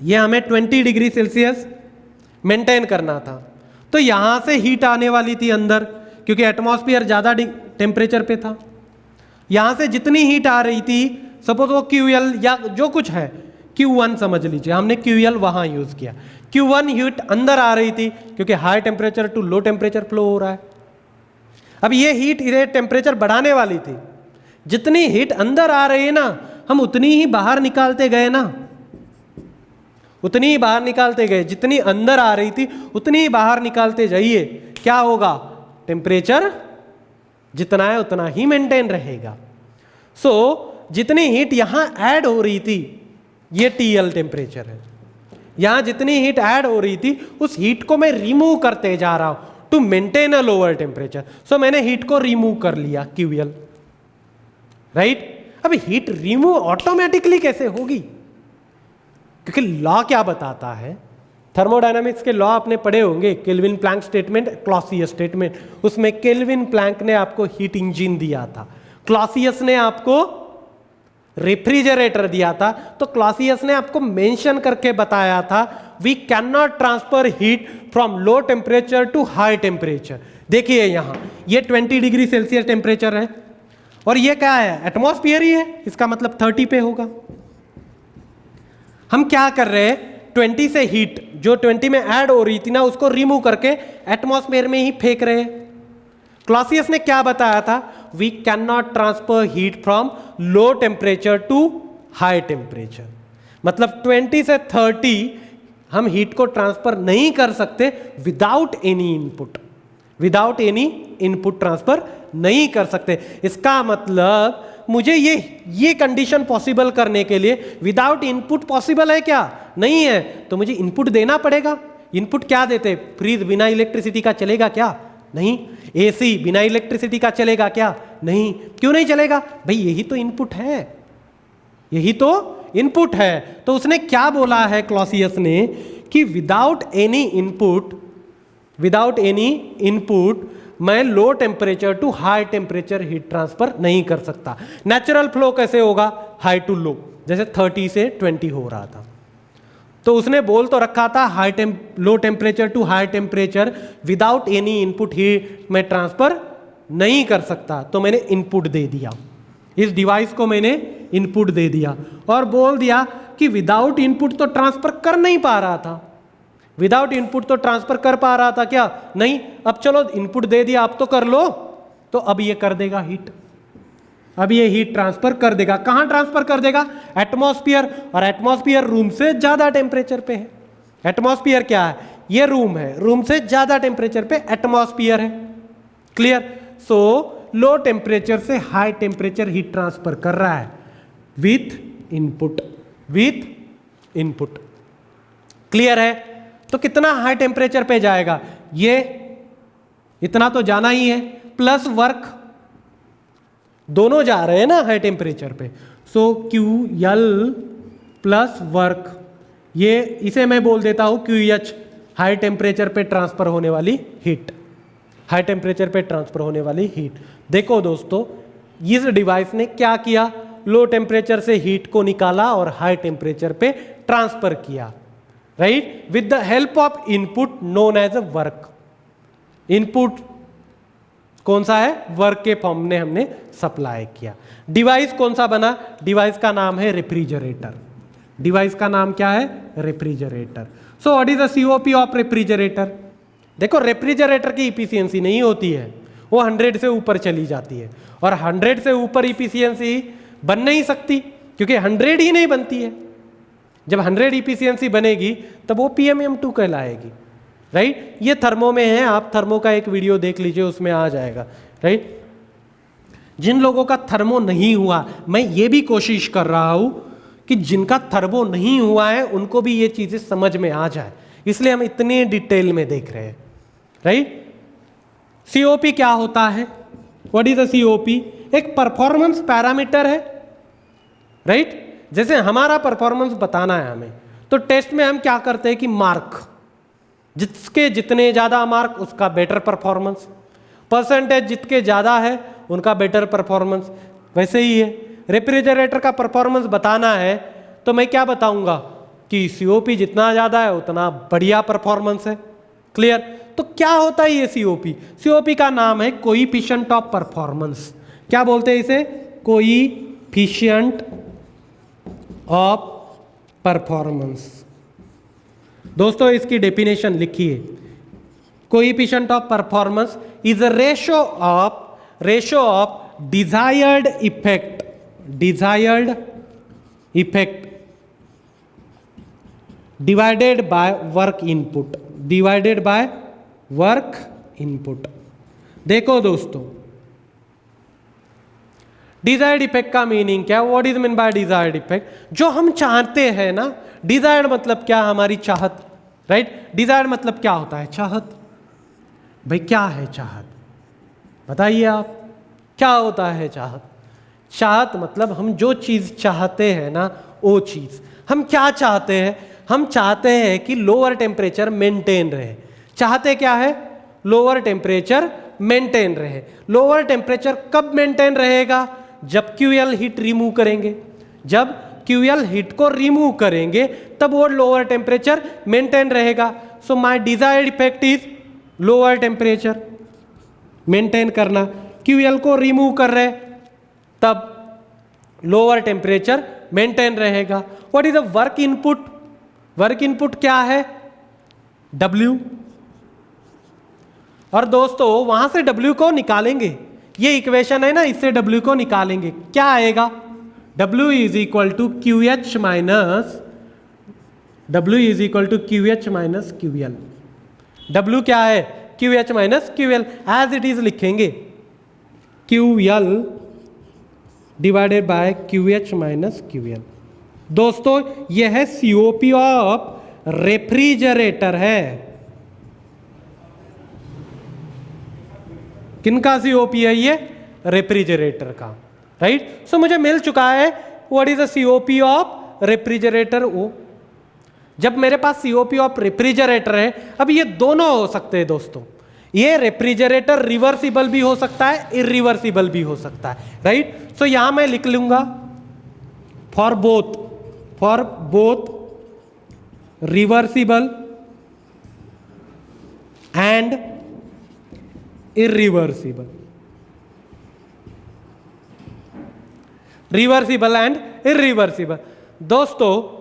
ये हमें 20 डिग्री सेल्सियस मेंटेन करना था, तो यहां से हीट आने वाली थी अंदर, क्योंकि एटमॉस्फेयर ज्यादा टेम्परेचर पे था। यहां से जितनी हीट आ रही थी, सपोज वो QL या जो कुछ है, Q1 समझ लीजिए, हमने QL वहां यूज किया। Q1 हीट अंदर आ रही थी क्योंकि high temperature to low temperature flow हो रहा है। अब ये हीट इधर टेम्परेचर बढ़ाने वाली थी। जितनी हीट अंदर आ रही है ना, हम उतनी ही बाहर निकालते गए ना, उतनी ही बाहर निकालते गए। जितनी अंदर आ रही थी उतनी ही बाहर निकालते जाइए, क्या होगा? टेम्परेचर जितना है उतना ही मेंटेन रहेगा। सो जितनी हीट यहां ऐड हो रही थी, ये TL टेम्परेचर है, यहां जितनी हीट ऐड हो रही थी उस हीट को मैं रिमूव करते जा रहा हूं to maintain a lower temperature. So मैंने हीट को रिमूव कर लिया, QL, राइट। अब हीट रिमूव ऑटोमेटिकली कैसे होगी? क्योंकि लॉ क्या बताता है, थर्मोडायनामिक्स के लॉ आपने पढ़े होंगे, Kelvin Planck statement, Clausius statement. उसमें केल्विन प्लैंक ने आपको हीट इंजन दिया था, क्लॉसियस ने आपको रेफ्रिजरेटर दिया था। तो क्लॉसियस ने आपको मेंशन करके बताया था, we can not transfer heat from low temperature to high temperature. देखिए यहां ये 20 डिग्री सेल्सियस टेम्परेचर है और ये क्या है? एटमॉस्फेयर ही है, इसका मतलब 30 पे होगा। हम क्या कर रहे हैं? 20 से हीट जो 20 में ऐड हो रही थी ना, उसको रिमूव करके एटमॉस्फेयर में ही फेंक रहे हैं। क्लॉसियस ने क्या बताया था? We can not transfer heat from low temperature to high temperature. मतलब 20 से 30 हम हीट को ट्रांसफर नहीं कर सकते without any input, without any input transfer नहीं कर सकते। इसका मतलब मुझे ये कंडीशन पॉसिबल करने के लिए विदाउट इनपुट पॉसिबल है क्या? नहीं है। तो मुझे इनपुट देना पड़ेगा। इनपुट क्या देते? फ्रीज बिना इलेक्ट्रिसिटी का चलेगा क्या? नहीं। AC बिना इलेक्ट्रिसिटी का चलेगा क्या? नहीं। क्यों नहीं चलेगा? भाई यही तो इनपुट है, यही तो इनपुट है। तो उसने क्या बोला है क्लॉसियस ने कि without any input, without any input मैं low temperature to high temperature heat transfer नहीं कर सकता। नेचुरल फ्लो कैसे होगा? हाई टू लो, जैसे 30 से 20 हो रहा था। तो उसने बोल तो रखा था low temperature to high temperature without any input heat मैं ट्रांसफर नहीं कर सकता। तो मैंने इनपुट दे दिया, इस डिवाइस को मैंने इनपुट दे दिया और बोल दिया कि विदाउट इनपुट तो ट्रांसफर कर नहीं पा रहा था। विदाउट इनपुट तो ट्रांसफर कर पा रहा था क्या? नहीं। अब चलो इनपुट दे दिया, अब तो कर लो। तो अब ये कर देगा हीट, अब ये हीट ट्रांसफर कर देगा। कहां ट्रांसफर कर देगा? एटमॉस्फेयर। और एटमॉस्फेयर रूम से ज्यादा टेम्परेचर पे है। एटमॉस्फेयर क्या है? ये रूम है, रूम से ज्यादा टेम्परेचर पे एटमॉस्फेयर है। क्लियर? सो लो टेम्परेचर से हाई टेम्परेचर हीट ट्रांसफर कर रहा है with input, with input. Clear है? तो कितना हाई टेम्परेचर पे जाएगा? ये इतना तो जाना ही है, प्लस वर्क, दोनों जा रहे हैं ना हाई टेम्परेचर पे। सो QL प्लस वर्क, ये इसे मैं बोल देता हूं QH, हाई टेम्परेचर पे ट्रांसफर होने वाली हीट, हाई टेम्परेचर पे ट्रांसफर होने वाली हीट। देखो दोस्तों, इस डिवाइस ने क्या किया? लो टेम्परेचर से हीट को निकाला और हाई टेम्परेचर पे ट्रांसफर किया, right, with the help of input known as a work. Input कौन सा है? वर्क के फॉर्म में हमने सप्लाई किया। डिवाइस कौन सा बना? डिवाइस का नाम है रेफ्रिजरेटर। डिवाइस का नाम क्या है? Refrigerator. So what is the COP of refrigerator? देखो रेफ्रिजरेटर की इफिशियंसी नहीं होती है, वो 100 से ऊपर चली जाती है, और 100 से ऊपर इफिशियंसी बन नहीं सकती क्योंकि 100 ही नहीं बनती है। जब 100 इफिशियंसी बनेगी तब वो PMM2 कहलाएगी, राइट। ये थर्मो में है, आप थर्मो का एक वीडियो देख लीजिए, उसमें आ जाएगा, राइट। जिन लोगों का थर्मो नहीं हुआ, मैं ये भी कोशिश कर रहा हूं कि जिनका थर्मो नहीं हुआ है उनको भी ये चीजें समझ में आ जाए, इसलिए हम इतने डिटेल में देख रहे हैं, राइट। COP क्या होता है? What is a COP? एक परफॉर्मेंस पैरामीटर है, राइट। जैसे हमारा परफॉर्मेंस बताना है हमें, तो टेस्ट में हम क्या करते हैं कि मार्क, जिसके जितने ज्यादा मार्क उसका बेटर परफॉर्मेंस, परसेंटेज जितके ज्यादा है उनका बेटर परफॉर्मेंस। वैसे ही है रेफ्रिजरेटर का परफॉर्मेंस बताना है तो मैं क्या बताऊंगा कि सीओपी जितना ज़्यादा है उतना बढ़िया परफॉर्मेंस है। क्लियर? तो क्या होता है ये सीओपी? सीओपी का नाम है कोएफिशिएंट ऑफ परफॉर्मेंस। क्या बोलते हैं इसे? Coefficient of performance. दोस्तों इसकी डेफिनेशन लिखिए। Coefficient of performance is a ratio of desired effect divided by work input. देखो दोस्तों, डिजायर्ड इफेक्ट का मीनिंग क्या? What is mean by desired effect? जो हम चाहते हैं ना, डिजायर्ड मतलब क्या? हमारी चाहत, राइट? डिजायर्ड मतलब क्या होता है? चाहत। भाई क्या है चाहत? बताइए आप, क्या होता है चाहत? चाहत मतलब हम जो चीज चाहते हैं ना, वो चीज हम क्या चाहते हैं? हम चाहते हैं कि लोअर टेम्परेचर मेंटेन रहे। चाहते क्या है? लोअर टेम्परेचर मेंटेन रहे। लोअर टेम्परेचर कब मेंटेन रहेगा? जब क्यूएल हीट रिमूव करेंगे। जब क्यूएल हीट को रिमूव करेंगे तब वो लोअर टेम्परेचर मेंटेन रहेगा। So my desired effect is lower temperature maintain करना। क्यूएल को रिमूव कर रहे तब लोअर टेम्परेचर मेंटेन रहेगा। What is the work input? Work input क्या है? W। और दोस्तों वहां से W को निकालेंगे। ये इक्वेशन है ना, इससे W को निकालेंगे। क्या आएगा? W is equal to QH minus QL। W क्या है? QH minus QL। As it is लिखेंगे, QL divided by QH minus QL। दोस्तों यह है COP ऑफ रेफ्रिजरेटर है। किनका COP है ये? रेफ्रिजरेटर का, राइट? सो मुझे मिल चुका है what is the COP of refrigerator ओ। जब मेरे पास COP ऑफ रेफ्रिजरेटर है, अब ये दोनों हो सकते हैं दोस्तों। ये रेफ्रिजरेटर रिवर्सिबल भी हो सकता है, इरिवर्सिबल भी हो सकता है, राइट? सो यहां मैं लिख लूंगा for both reversible and irreversible. Reversible and irreversible. दोस्तों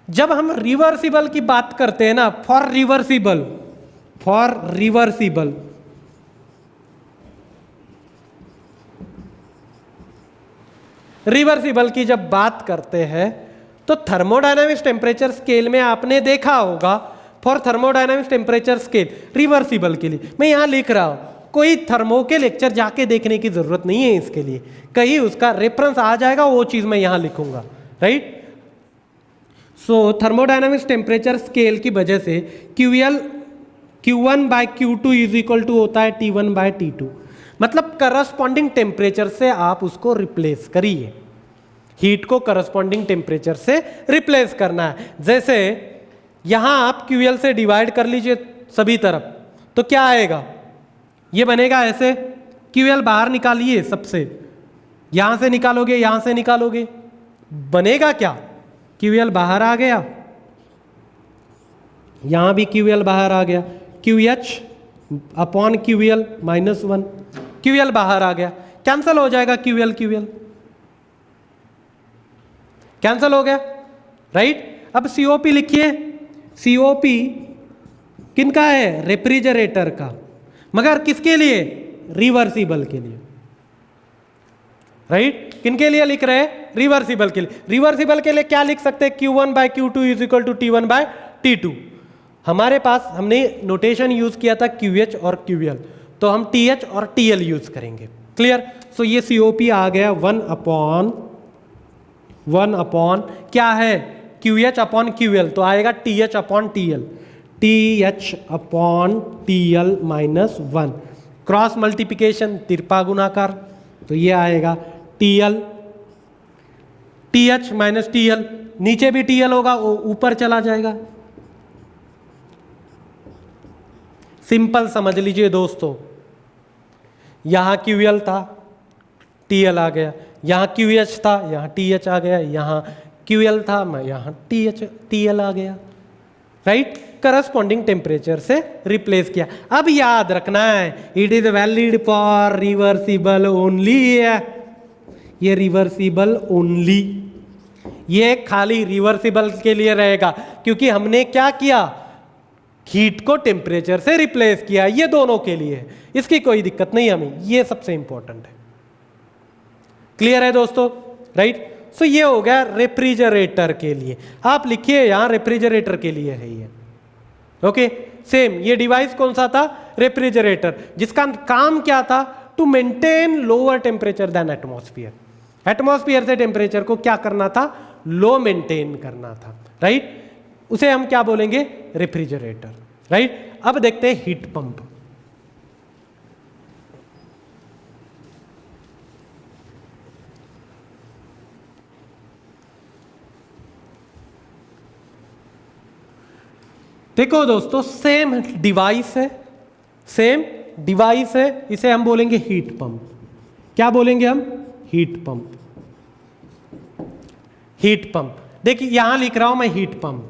जब हम रिवर्सिबल की बात करते हैं ना, फॉर रिवर्सिबल की जब बात करते हैं तो थर्मोडायनामिक्स टेम्परेचर स्केल में आपने देखा होगा, for thermodynamics temperature scale reversible के लिए मैं यहां लिख रहा हूं। कोई थर्मो के लेक्चर जाके देखने की जरूरत नहीं है इसके लिए, कहीं उसका रेफरेंस आ जाएगा, वो चीज मैं यहां लिखूंगा, राइट? सो थर्मोडायनामिक्स टेम्परेचर स्केल की वजह से Q1 by Q2 is equal to होता है T1 बाय T2। मतलब करस्पॉन्डिंग टेम्परेचर से आप उसको रिप्लेस करिए। हीट को करस्पॉन्डिंग टेम्परेचर से रिप्लेस करना है। जैसे यहां आप QL से डिवाइड कर लीजिए सभी तरफ, तो क्या आएगा? ये बनेगा ऐसे। QL बाहर निकालिए सबसे, यहां से निकालोगे, यहां से निकालोगे, बनेगा क्या? QL बाहर आ गया, यहां भी QL बाहर आ गया, QH upon QL minus 1। QL बाहर आ गया, कैंसल हो जाएगा QL कैंसल हो गया, राइट? अब COP लिखिए। COP किनका है? रेफ्रिजरेटर का, मगर किसके लिए? रिवर्सिबल के लिए, राइट? किनके लिए लिख रहे हैं? रिवर्सिबल के लिए। रिवर्सिबल के लिए क्या लिख सकते हैं? Q1 by Q2 is equal to T1 by T2। हमारे पास हमने नोटेशन यूज किया था QH और QL, तो हम TH और TL यूज करेंगे। क्लियर? सो ये COP आ गया 1 अपॉन क्या है? QH अपॉन QL, तो आएगा TH upon TL, TH upon TL minus 1। Cross multiplication, तिरपा गुणाकार, तो ये आएगा TH माइनस TL। नीचे भी TL होगा, वो ऊपर चला जाएगा। सिंपल समझ लीजिए दोस्तों, यहां QL था, TL आ गया, यहाँ QH था, यहाँ TH आ गया, यहाँ QL था, मैं यहाँ TL आ गया, राइट। करस्पॉन्डिंग टेम्परेचर से रिप्लेस किया। अब याद रखना है, it is valid for reversible only. ये रिवर्सिबल ओनली, ये खाली रिवर्सिबल के लिए रहेगा, क्योंकि हमने क्या किया, हीट को टेम्परेचर से रिप्लेस किया। ये दोनों के लिए है, इसकी कोई दिक्कत नहीं हमें, ये सबसे इंपॉर्टेंट है। क्लियर है दोस्तों, राइट। सो ये हो गया रेफ्रिजरेटर के लिए। आप लिखिए यहां रेफ्रिजरेटर के लिए है ये, ओके। सेम ये डिवाइस कौन सा था, रेफ्रिजरेटर, जिसका काम क्या था, to maintain lower temperature than atmosphere. Atmosphere से टेम्परेचर को क्या करना था, लो मेंटेन करना था, राइट। उसे हम क्या बोलेंगे, रेफ्रिजरेटर, राइट। अब देखते हैं हीट पंप। देखो दोस्तों, सेम डिवाइस है, सेम डिवाइस है, इसे हम बोलेंगे हीट पंप। क्या बोलेंगे हम, हीट पंप। हीट पंप, देखिए यहां लिख रहा हूं मैं हीट पंप।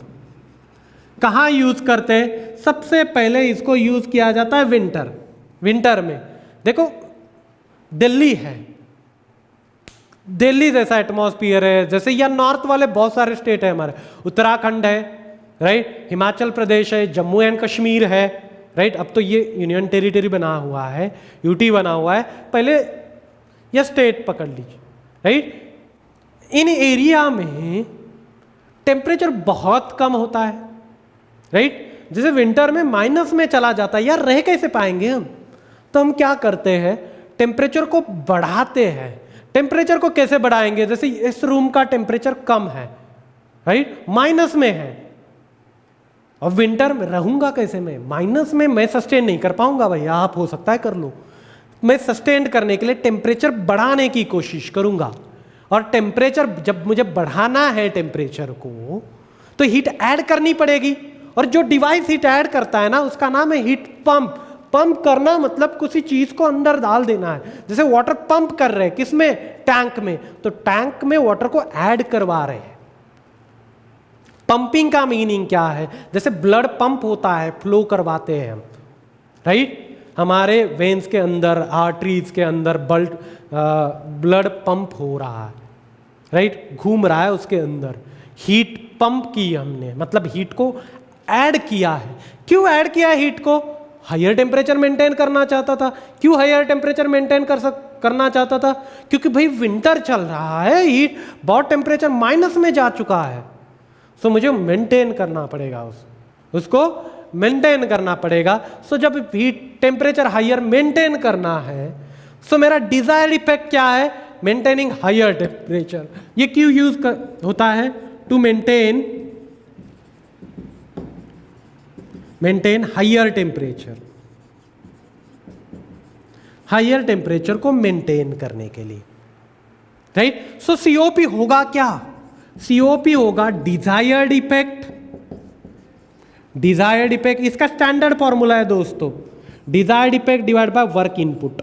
कहां यूज करते हैं, सबसे पहले इसको यूज किया जाता है विंटर में। देखो दिल्ली है, दिल्ली जैसा एटमॉस्फेयर है, जैसे या नॉर्थ वाले बहुत सारे स्टेट है हमारे, उत्तराखंड है, राइट, हिमाचल प्रदेश है, जम्मू एंड कश्मीर है, राइट। अब तो ये यूनियन टेरिटरी बना हुआ है, यूटी बना हुआ है, पहले ये स्टेट पकड़ लीजिए, राइट। इन एरिया में टेम्परेचर बहुत कम होता है, राइट। जैसे विंटर में माइनस में चला जाता है, यार रह कैसे पाएंगे हम, तो हम क्या करते हैं, टेम्परेचर को बढ़ाते हैं। टेम्परेचर को कैसे बढ़ाएंगे, जैसे इस रूम का टेम्परेचर कम है, राइट, माइनस में है, और विंटर में रहूंगा कैसे मैं, माइनस में मैं सस्टेन नहीं कर पाऊंगा भाई, आप हो सकता है कर लो। मैं सस्टेन करने के लिए टेम्परेचर बढ़ाने की कोशिश करूंगा, और टेम्परेचर जब मुझे बढ़ाना है टेम्परेचर को, तो हीट ऐड करनी पड़ेगी, और जो डिवाइस हीट ऐड करता है ना, उसका नाम है हीट पंप। पंप करना मतलब किसी चीज को अंदर डाल देना है, जैसे वाटर पंप कर रहे हैं, किसमें, टैंक में, तो टैंक में वाटर को ऐड करवा रहे हैं। पंपिंग का मीनिंग क्या है, जैसे ब्लड पंप होता है, फ्लो करवाते हैं हम, राइट। हमारे वेन्स के अंदर, आर्टरीज के अंदर ब्लड पंप हो रहा है, राइट, घूम रहा है उसके अंदर। हीट पंप की हमने, मतलब हीट को ऐड किया है। क्यों ऐड किया है हीट को, हायर टेम्परेचर मेंटेन करना चाहता था। क्यों हायर टेम्परेचर मेंटेन करना चाहता था, क्योंकि भाई विंटर चल रहा है, हीट बहुत टेम्परेचर माइनस में जा चुका है, सो मुझे मेंटेन करना पड़ेगा, उसको मेंटेन करना पड़ेगा। सो जब हीट टेम्परेचर हायर मेंटेन करना है, सो मेरा डिजायर्ड इफेक्ट क्या है, मेंटेनिंग हायर टेम्परेचर। ये क्यों यूज होता है, to maintain higher temperature, higher temperature को मेंटेन करने के लिए, राइट। सो सीओपी होगा क्या, सीओपी होगा डिजायर्ड इफेक्ट। डिजायर्ड इफेक्ट इसका स्टैंडर्ड फॉर्मूला है दोस्तों, desired effect divide by work input,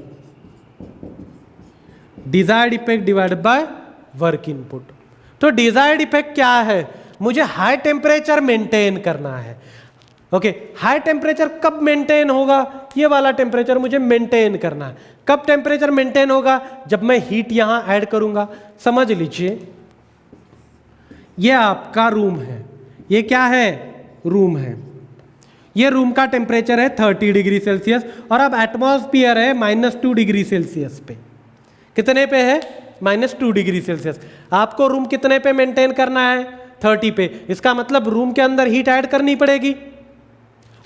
desired effect divide by work input. तो डिजायर्ड इफेक्ट क्या है, मुझे हाई टेम्परेचर मेंटेन करना है, ओके। हाई टेम्परेचर कब मेंटेन होगा, ये वाला टेम्परेचर मुझे मेंटेन करना है। कब टेम्परेचर मेंटेन होगा, जब मैं हीट यहां ऐड करूंगा। समझ लीजिए, ये आपका रूम है, ये क्या है, रूम है, ये रूम का टेम्परेचर है 30 डिग्री सेल्सियस, और अब एटमॉस्फेयर है -2 डिग्री सेल्सियस पे। कितने पे है, -2 डिग्री सेल्सियस। आपको रूम कितने पे मेंटेन करना है, 30 पे। इसका मतलब रूम के अंदर हीट ऐड करनी पड़ेगी,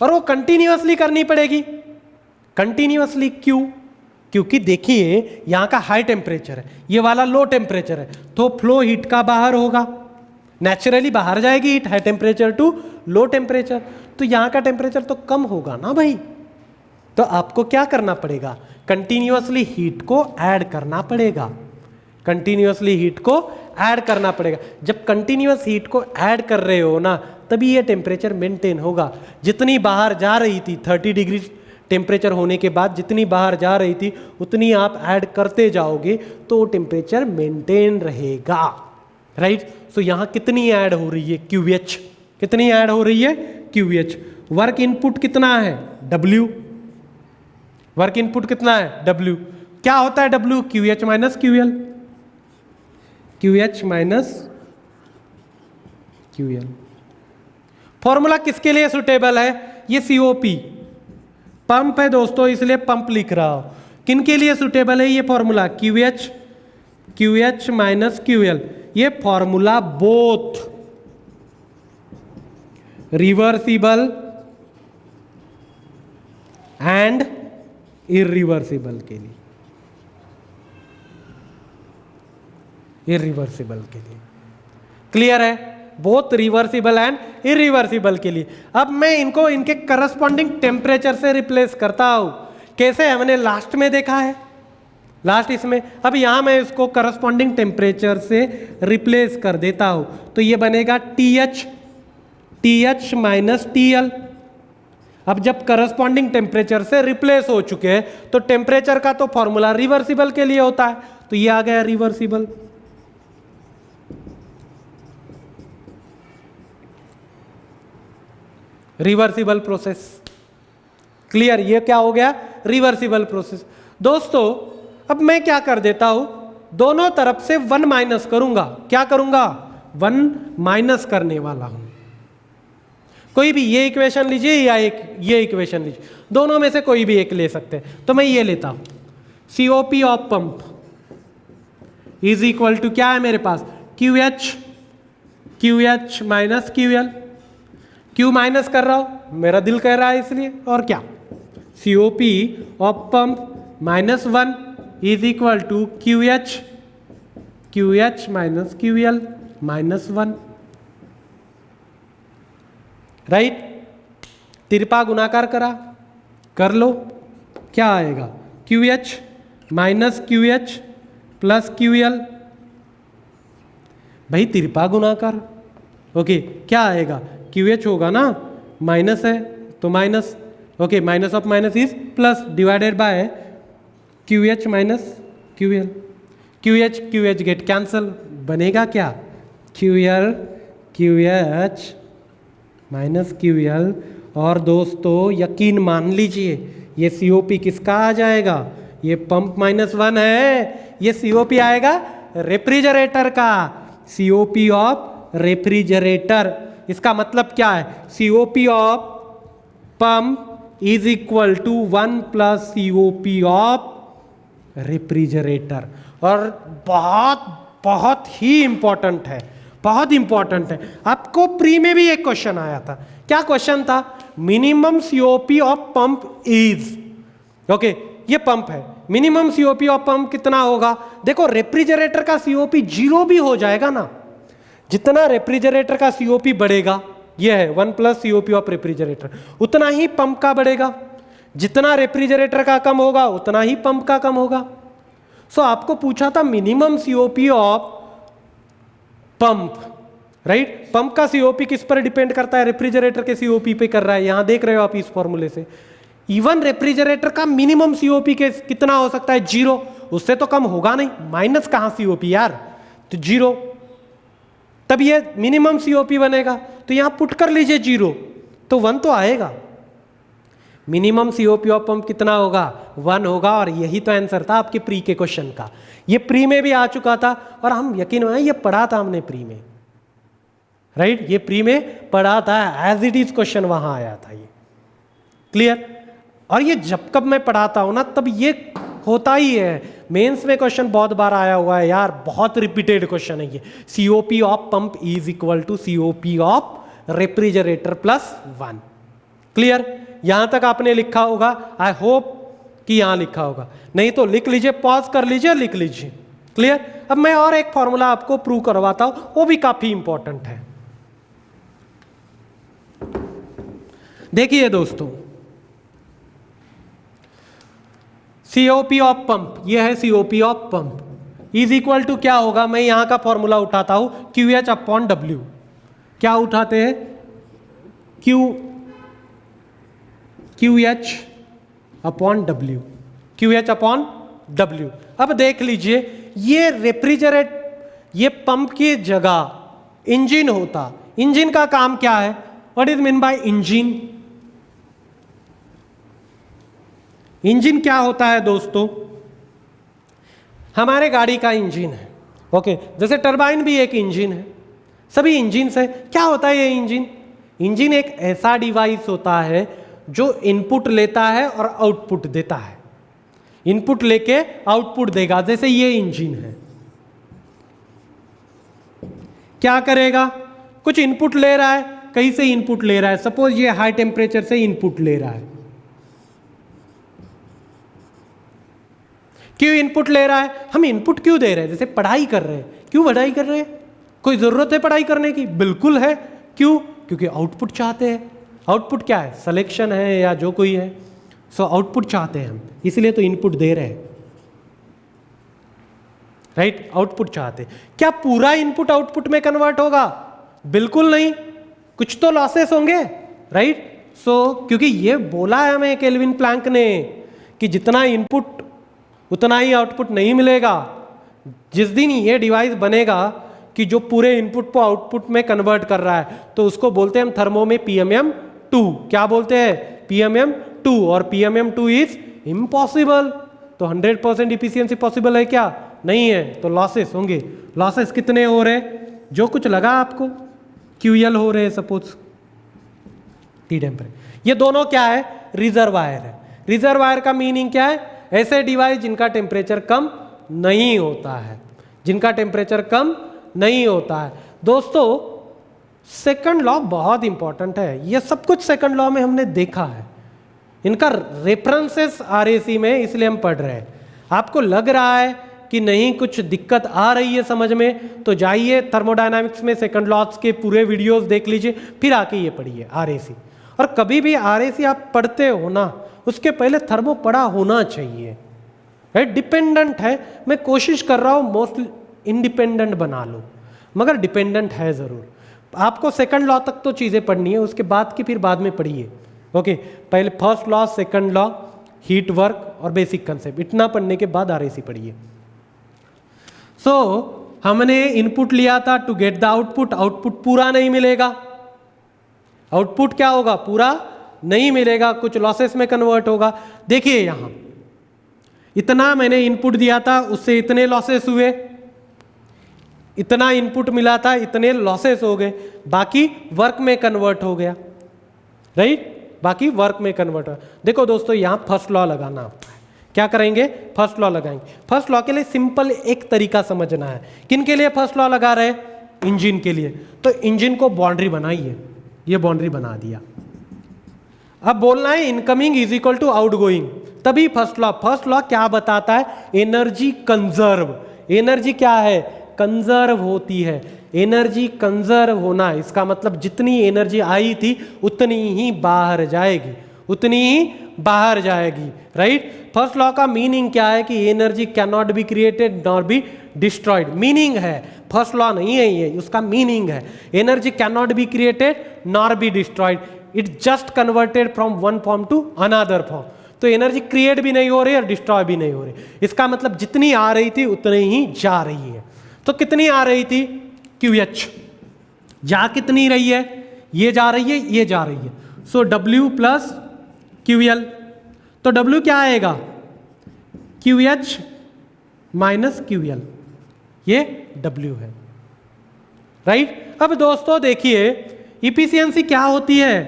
और वो कंटिन्यूअसली करनी पड़ेगी। कंटिन्यूअसली क्यों, क्योंकि देखिए यहां का हाई टेम्परेचर है, ये वाला लो टेम्परेचर है, तो फ्लो हीट का बाहर होगा, नेचुरली बाहर जाएगी heat, high temperature to low temperature. तो यहां का टेम्परेचर तो कम होगा ना भाई, तो आपको क्या करना पड़ेगा, कंटिन्यूअसली हीट को ऐड करना पड़ेगा, कंटिन्यूअसली हीट को ऐड करना पड़ेगा। जब कंटिन्यूअस हीट को ऐड कर रहे हो ना, तभी ये टेम्परेचर मेंटेन होगा। जितनी बाहर जा रही थी 30 डिग्री टेम्परेचर होने के बाद जितनी बाहर जा रही थी उतनी आप ऐड करते जाओगे तो टेम्परेचर मेंटेन रहेगा, राइट। सो यहाँ कितनी ऐड हो रही है, QH, कितनी ऐड हो रही है, QH। वर्क इनपुट कितना है, W, वर्क इनपुट कितना है, W। क्या होता है W, QH minus QL, QH minus QL। Formula किसके लिए सुटेबल है, ये COP पंप है दोस्तों, इसलिए पंप लिख रहा हूं। किन के लिए सुटेबल है ये फॉर्मूला, QH माइनस QL। ये formula both reversible and irreversible के लिए, इरिवर्सिबल के लिए, क्लियर है, बोथ रिवर्सिबल एंड इरिवर्सिबल के लिए। अब मैं इनको इनके करस्पॉन्डिंग टेम्परेचर से रिप्लेस करता हूं। कैसे, हमने लास्ट में देखा है, लास्ट इसमें। अब यहां मैं इसको करस्पॉन्डिंग टेम्परेचर से रिप्लेस कर देता हूं, तो ये बनेगा TH माइनस TL। अब जब करस्पॉन्डिंग टेम्परेचर से रिप्लेस हो चुके हैं तो टेम्परेचर का तो फॉर्मूला रिवर्सिबल के लिए होता है, तो ये आ गया रिवर्सिबल। रिवर्सिबल प्रोसेस, क्लियर, ये क्या हो गया, रिवर्सिबल प्रोसेस। दोस्तों अब मैं क्या कर देता हूं, दोनों तरफ से 1 माइनस करूंगा। क्या करूंगा, 1 माइनस करने वाला हूं। कोई भी ये इक्वेशन लीजिए या ये इक्वेशन लीजिए, दोनों में से कोई भी एक ले सकते हैं। तो मैं ये लेता हूं, COP of pump is equal to क्या है मेरे पास, QH minus QL। Q minus कर रहा हूं, मेरा दिल कह रहा है इसलिए, और क्या, COP of pump minus 1 is equal to QH minus QL minus 1, right. तिरपा गुणाकार करा, कर लो, क्या आएगा, QH minus QH plus QL, भाई तिरपा गुणाकार, ओके, क्या आएगा, QH होगा ना, माइनस है तो minus, okay, minus of minus is plus, divided by QH minus QL। QH get cancel, बनेगा क्या, QH माइनस QL। और दोस्तों यकीन मान लीजिए ये COP किसका आ जाएगा, ये पंप माइनस 1 है, ये COP आएगा रेफ्रिजरेटर का, COP ऑफ रेफ्रिजरेटर। इसका मतलब क्या है, COP of pump is equal to 1 plus COP of refrigerator. और बहुत बहुत ही इंपॉर्टेंट है, बहुत इंपॉर्टेंट है। आपको प्री में भी एक क्वेश्चन आया था, क्या क्वेश्चन था, minimum COP of pump is, okay, ये पंप है, मिनिमम COP ऑफ पंप कितना होगा। देखो रेफ्रिजरेटर का COP 0 भी हो जाएगा ना, जितना रेफ्रिजरेटर का COP बढ़ेगा, ये है 1 प्लस COP ऑफ रेफ्रिजरेटर, उतना ही पंप का बढ़ेगा। जितना रेफ्रिजरेटर का कम होगा उतना ही पंप का कम होगा। सो आपको पूछा था minimum COP of pump, right. Pump का COP किस पर डिपेंड करता है, रेफ्रिजरेटर के COP पे कर रहा है, यहां देख रहे हो आप इस फॉर्मूले से। इवन रेफ्रिजरेटर का मिनिमम COP के कितना हो सकता है, 0, उससे तो कम होगा नहीं, माइनस कहां COP यार, तो 0, तब ये मिनिमम COP बनेगा। तो यहां पुट कर लीजिए 0, तो 1 तो आएगा। मिनिमम COP ऑफ पंप कितना होगा, 1 होगा। और यही तो आंसर था आपके प्री के क्वेश्चन का, ये प्री में भी आ चुका था, और हम यकीन मानिए ये पढ़ा था हमने प्री में, राइट, ये प्री में पढ़ा था, एज इट इज क्वेश्चन वहां आया था, ये क्लियर। और ये जब कब मैं पढ़ाता हूं ना तब ये होता ही है, मेंस में क्वेश्चन बहुत बार आया हुआ है यार, बहुत रिपीटेड क्वेश्चन है ये। COP of pump is equal to COP of refrigerator plus 1, clear. यहां तक आपने लिखा होगा, आई होप कि यहां लिखा होगा, नहीं तो लिख लीजिए, पॉज कर लीजिए, लिख लीजिए, क्लियर। अब मैं और एक फॉर्मूला आपको प्रूव करवाता हूं, वो भी काफी इंपॉर्टेंट है। देखिए दोस्तों, COP ऑफ पंप, ये है COP of pump is equal to क्या होगा, मैं यहां का फॉर्मूला उठाता हूं, QH अपॉन W। क्या उठाते हैं, QH upon W, Q H upon W. अब देख लीजिए, ये रेफ्रिजरेट, ये पंप की जगह इंजन होता, इंजन का काम क्या है? What is mean by engine? Engine क्या होता है दोस्तों? हमारे गाड़ी का इंजन है, ओके, जैसे टरबाइन भी एक इंजन है, सभी इंजन है। क्या होता है ये इंजन? इंजन एक ऐसा डिवाइस होता है जो इनपुट लेता है और आउटपुट देता है। इनपुट लेके आउटपुट देगा, जैसे ये इंजन है, क्या करेगा? कुछ इनपुट ले रहा है, कहीं से इनपुट ले रहा है, सपोज ये हाई टेम्परेचर से इनपुट ले रहा है। क्यों इनपुट ले रहा है? हम इनपुट क्यों दे रहे हैं? जैसे पढ़ाई कर रहे हैं, क्यों पढ़ाई कर रहे हैं? कोई जरूरत है पढ़ाई करने की? बिल्कुल है। क्यों? क्योंकि आउटपुट चाहते हैं। आउटपुट क्या है? सिलेक्शन है या जो कोई है, सो आउटपुट चाहते हैं हम, इसलिए तो इनपुट दे रहे हैं, राइट? आउटपुट चाहते। क्या पूरा इनपुट आउटपुट में कन्वर्ट होगा? बिल्कुल नहीं, कुछ तो लॉसेस होंगे, राइट? सो क्योंकि ये बोला है हमें केल्विन प्लैंक ने कि जितना इनपुट उतना ही आउटपुट नहीं मिलेगा। जिस दिन ये डिवाइस बनेगा कि जो पूरे इनपुट को आउटपुट में कन्वर्ट कर रहा है, तो उसको बोलते हैं हम थर्मो में PMM2। क्या बोलते हैं? PMM2। और PMM2 इज इम्पॉसिबल। तो 100% इफिशियंसी पॉसिबल है क्या? नहीं है, तो लॉसेस होंगे। लॉसेस कितने हो रहे? जो कुछ लगा आपको, QL हो रहे सपोज, टी टेम्परेचर। ये दोनों क्या है? रिजर्वायर है। रिजर्वायर का मीनिंग क्या है? ऐसे डिवाइस जिनका टेम्परेचर कम नहीं होता है, जिनका टेम्परेचर कम नहीं होता है। दोस्तों, सेकंड लॉ बहुत इंपॉर्टेंट है। ये सब कुछ सेकंड लॉ में हमने देखा है, इनका रेफरेंसेस RAC में, इसलिए हम पढ़ रहे हैं। आपको लग रहा है कि नहीं कुछ दिक्कत आ रही है समझ में, तो जाइए थर्मोडायनामिक्स में सेकंड लॉज के पूरे वीडियोस देख लीजिए, फिर आके ये पढ़िए RAC। और कभी भी RAC आप पढ़ते हो ना, उसके पहले थर्मो पढ़ा होना चाहिए, राइट? डिपेंडेंट है, मैं कोशिश कर रहा हूँ मोस्टली इंडिपेंडेंट बना लो, मगर डिपेंडेंट है ज़रूर। आपको सेकंड लॉ तक तो चीज़ें पढ़नी है, उसके बाद की फिर बाद में पढ़िए, ओके? पहले first law, second law, heat work और बेसिक कंसेप्ट, इतना पढ़ने के बाद RAC पढ़िए। सो हमने इनपुट लिया था to get the output. Output पूरा नहीं मिलेगा। आउटपुट क्या होगा? पूरा नहीं मिलेगा, कुछ लॉसेस में कन्वर्ट होगा। देखिए यहां इतना मैंने इनपुट दिया था, उससे इतने लॉसेस हुए, इतना इनपुट मिला था, इतने लॉसेस हो गए, बाकी वर्क में कन्वर्ट हो गया, राइट? बाकी वर्क में कन्वर्ट हो। देखो दोस्तों, यहां फर्स्ट लॉ लगाना, क्या करेंगे? फर्स्ट लॉ लगाएंगे। फर्स्ट लॉ के लिए सिंपल एक तरीका समझना है। किन के लिए फर्स्ट लॉ लगा रहे? इंजन के लिए। तो इंजन को बाउंड्री बनाइए, ये बाउंड्री बना दिया। अब बोलना है incoming is equal to outgoing, तभी फर्स्ट लॉ। फर्स्ट लॉ क्या बताता है? Energy conserve. एनर्जी क्या है? कंजर्व होती है। एनर्जी कंजर्व होना, इसका मतलब जितनी एनर्जी आई थी उतनी ही बाहर जाएगी, उतनी ही बाहर जाएगी, राइट? फर्स्ट लॉ का मीनिंग क्या है? कि energy can not be created nor be destroyed. Meaning है, फर्स्ट लॉ नहीं है ये, उसका मीनिंग है energy can not be created nor be destroyed, it just converted from one form to another form. तो एनर्जी क्रिएट भी नहीं हो रही और डिस्ट्रॉय भी नहीं हो रही। इसका मतलब जितनी आ रही थी उतनी ही जा रही है। तो कितनी आ रही थी? QH। जा कितनी रही है? ये जा रही है, ये जा रही है। सो W प्लस QL। तो W क्या आएगा? QH माइनस QL, ये W है, राइट? अब दोस्तों देखिए, इफिशियंसी क्या होती है?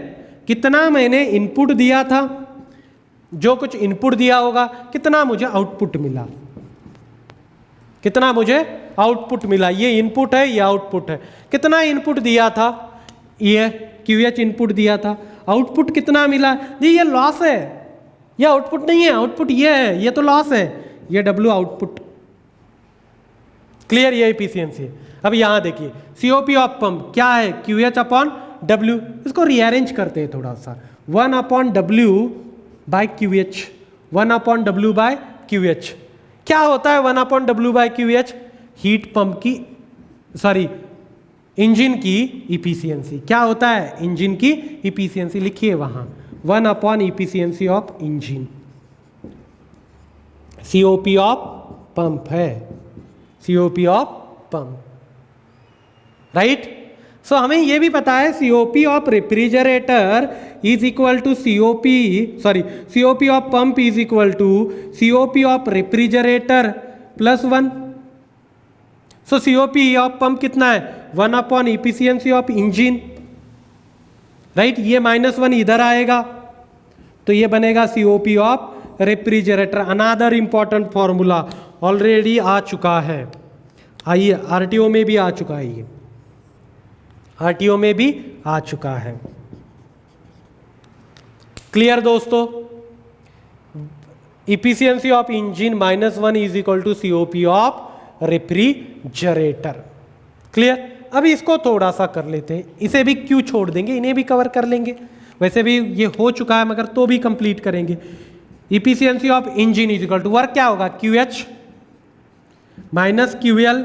कितना मैंने इनपुट दिया था, जो कुछ इनपुट दिया होगा, कितना मुझे आउटपुट मिला, कितना मुझे आउटपुट मिला। ये इनपुट है, ये आउटपुट है। कितना इनपुट दिया था? ये QH इनपुट दिया था। आउटपुट कितना मिला? जी ये लॉस है, ये आउटपुट नहीं है, आउटपुट ये है, ये तो लॉस है, ये W आउटपुट। क्लियर? ये इफिशियंसी है। अब यहां देखिए, COP ऑफ पंप क्या है? QH upon W। इसको रीअरेंज करते हैं थोड़ा सा, 1 upon W by QH, 1 upon W by QH। क्या होता है 1 upon W by QH? Heat pump की, सॉरी, इंजन की इफिशियंसी। क्या होता है? इंजन की इफिशियंसी। लिखिए वहां 1 upon efficiency of engine. COP of pump है, COP of pump, right. So हमें यह भी पता है COP of refrigerator is equal to COP of pump is equal to COP of refrigerator plus 1। So COP of pump कितना है, 1 upon efficiency of engine, right. ये -1 इधर आएगा तो ये बनेगा COP of refrigerator. Another important formula already आ चुका है, आइए RTO में भी आ चुका है, ये RTO में भी आ चुका है। क्लियर दोस्तों, efficiency of engine -1 is equal to COP of refrigerator. Clear. अभी इसको थोड़ा सा कर लेते हैं, इसे भी क्यों छोड़ देंगे, इन्हें भी कवर कर लेंगे, वैसे भी ये हो चुका है मगर तो भी कंप्लीट करेंगे। Efficiency of engine is equal to work क्या होगा, QH minus QL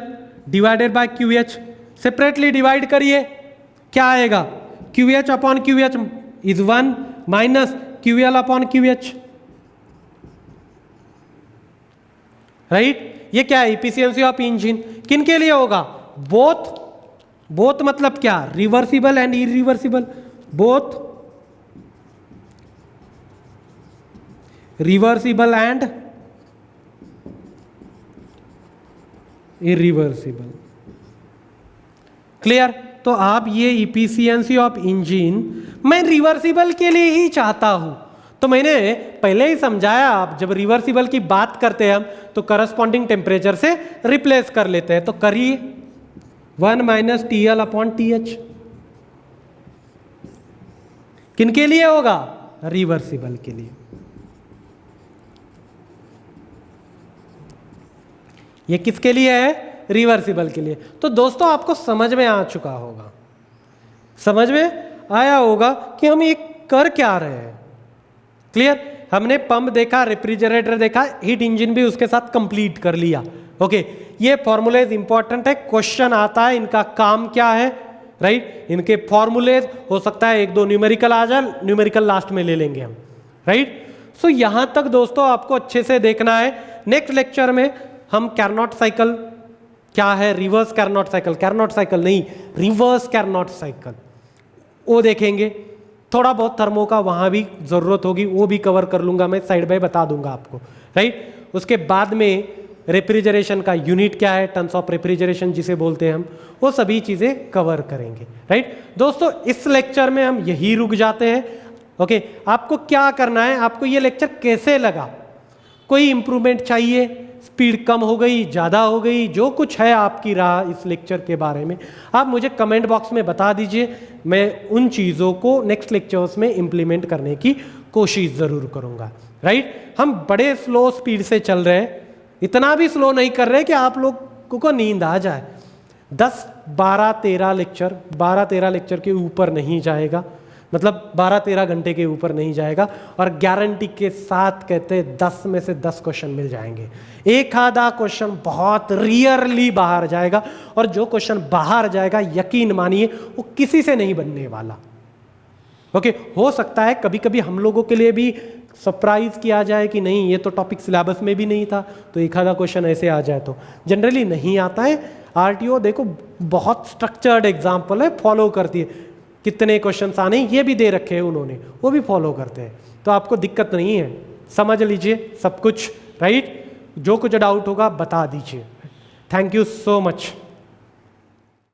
divided by QH। Separately divide करिए, क्या आएगा, QH upon QH is 1 minus QL upon QH, right. ये क्या है, इफिशियंसी ऑफ इंजन। किन के लिए होगा, बोथ मतलब क्या, reversible and irreversible, both reversible and irreversible. Clear. तो आप ये इफिशियंसी ऑफ इंजन मैं रिवर्सिबल के लिए ही चाहता हूं, तो मैंने पहले ही समझाया, आप जब रिवर्सिबल की बात करते हैं हम तो करस्पॉन्डिंग टेम्परेचर से रिप्लेस कर लेते हैं, तो करिए 1 माइनस TL अपॉन TH। किन के लिए होगा, रिवर्सिबल के लिए। ये किसके लिए है, रिवर्सिबल के लिए। तो दोस्तों आपको समझ में आ चुका होगा, समझ में आया होगा कि हम ये कर क्या रहे हैं। क्लियर। हमने पंप देखा, रेफ्रिजरेटर देखा, हीट इंजन भी उसके साथ कंप्लीट कर लिया। ओके, ये फॉर्मूलेज इंपॉर्टेंट है, क्वेश्चन आता है, इनका काम क्या है, राइट। इनके फॉर्मूलेज हो सकता है 1-2 न्यूमेरिकल आ जाए, न्यूमेरिकल लास्ट में ले लेंगे हम, राइट। सो यहां तक दोस्तों आपको अच्छे से देखना है। नेक्स्ट लेक्चर में हम कैरनॉट साइकिल क्या है, रिवर्स कैरनॉट साइकिल नहीं, रिवर्स कैरनॉट साइकिल, वो देखेंगे। थोड़ा बहुत थर्मो का वहां भी जरूरत होगी, वो भी कवर कर लूंगा मैं, साइड बाय बता दूंगा आपको, राइट। उसके बाद में रेफ्रिजरेशन का यूनिट क्या है, टन्स ऑफ रेफ्रिजरेशन जिसे बोलते हैं हम, वो सभी चीजें कवर करेंगे, राइट। दोस्तों इस लेक्चर में हम यही रुक जाते हैं। ओके, आपको क्या करना है, आपको ये लेक्चर कैसे लगा, कोई इंप्रूवमेंट चाहिए, स्पीड कम हो गई, ज़्यादा हो गई, जो कुछ है आपकी राह इस लेक्चर के बारे में आप मुझे कमेंट बॉक्स में बता दीजिए। मैं उन चीज़ों को नेक्स्ट लेक्चर्स में इम्प्लीमेंट करने की कोशिश ज़रूर करूँगा, राइट। हम बड़े स्लो स्पीड से चल रहे हैं, इतना भी स्लो नहीं कर रहे कि आप लोगों को नींद आ जाए। 12-13 लेक्चर के ऊपर नहीं जाएगा, मतलब 12-13 घंटे के ऊपर नहीं जाएगा, और गारंटी के साथ कहते हैं 10 में से 10 क्वेश्चन मिल जाएंगे। एक आधा क्वेश्चन बहुत रियरली बाहर जाएगा, और जो क्वेश्चन बाहर जाएगा यकीन मानिए वो किसी से नहीं बनने वाला। ओके, हो सकता है कभी कभी हम लोगों के लिए भी सरप्राइज किया जाए कि नहीं ये तो टॉपिक सिलेबस में भी नहीं था, तो एक आधा क्वेश्चन ऐसे आ जाए, तो जनरली नहीं आता है। RTO देखो बहुत स्ट्रक्चर्ड एग्जाम्पल है, फॉलो करती है, कितने क्वेश्चंस आने ये भी दे रखे हैं उन्होंने, वो भी फॉलो करते हैं, तो आपको दिक्कत नहीं है, समझ लीजिए सब कुछ, राइट। जो कुछ डाउट होगा बता दीजिए। Thank you so much.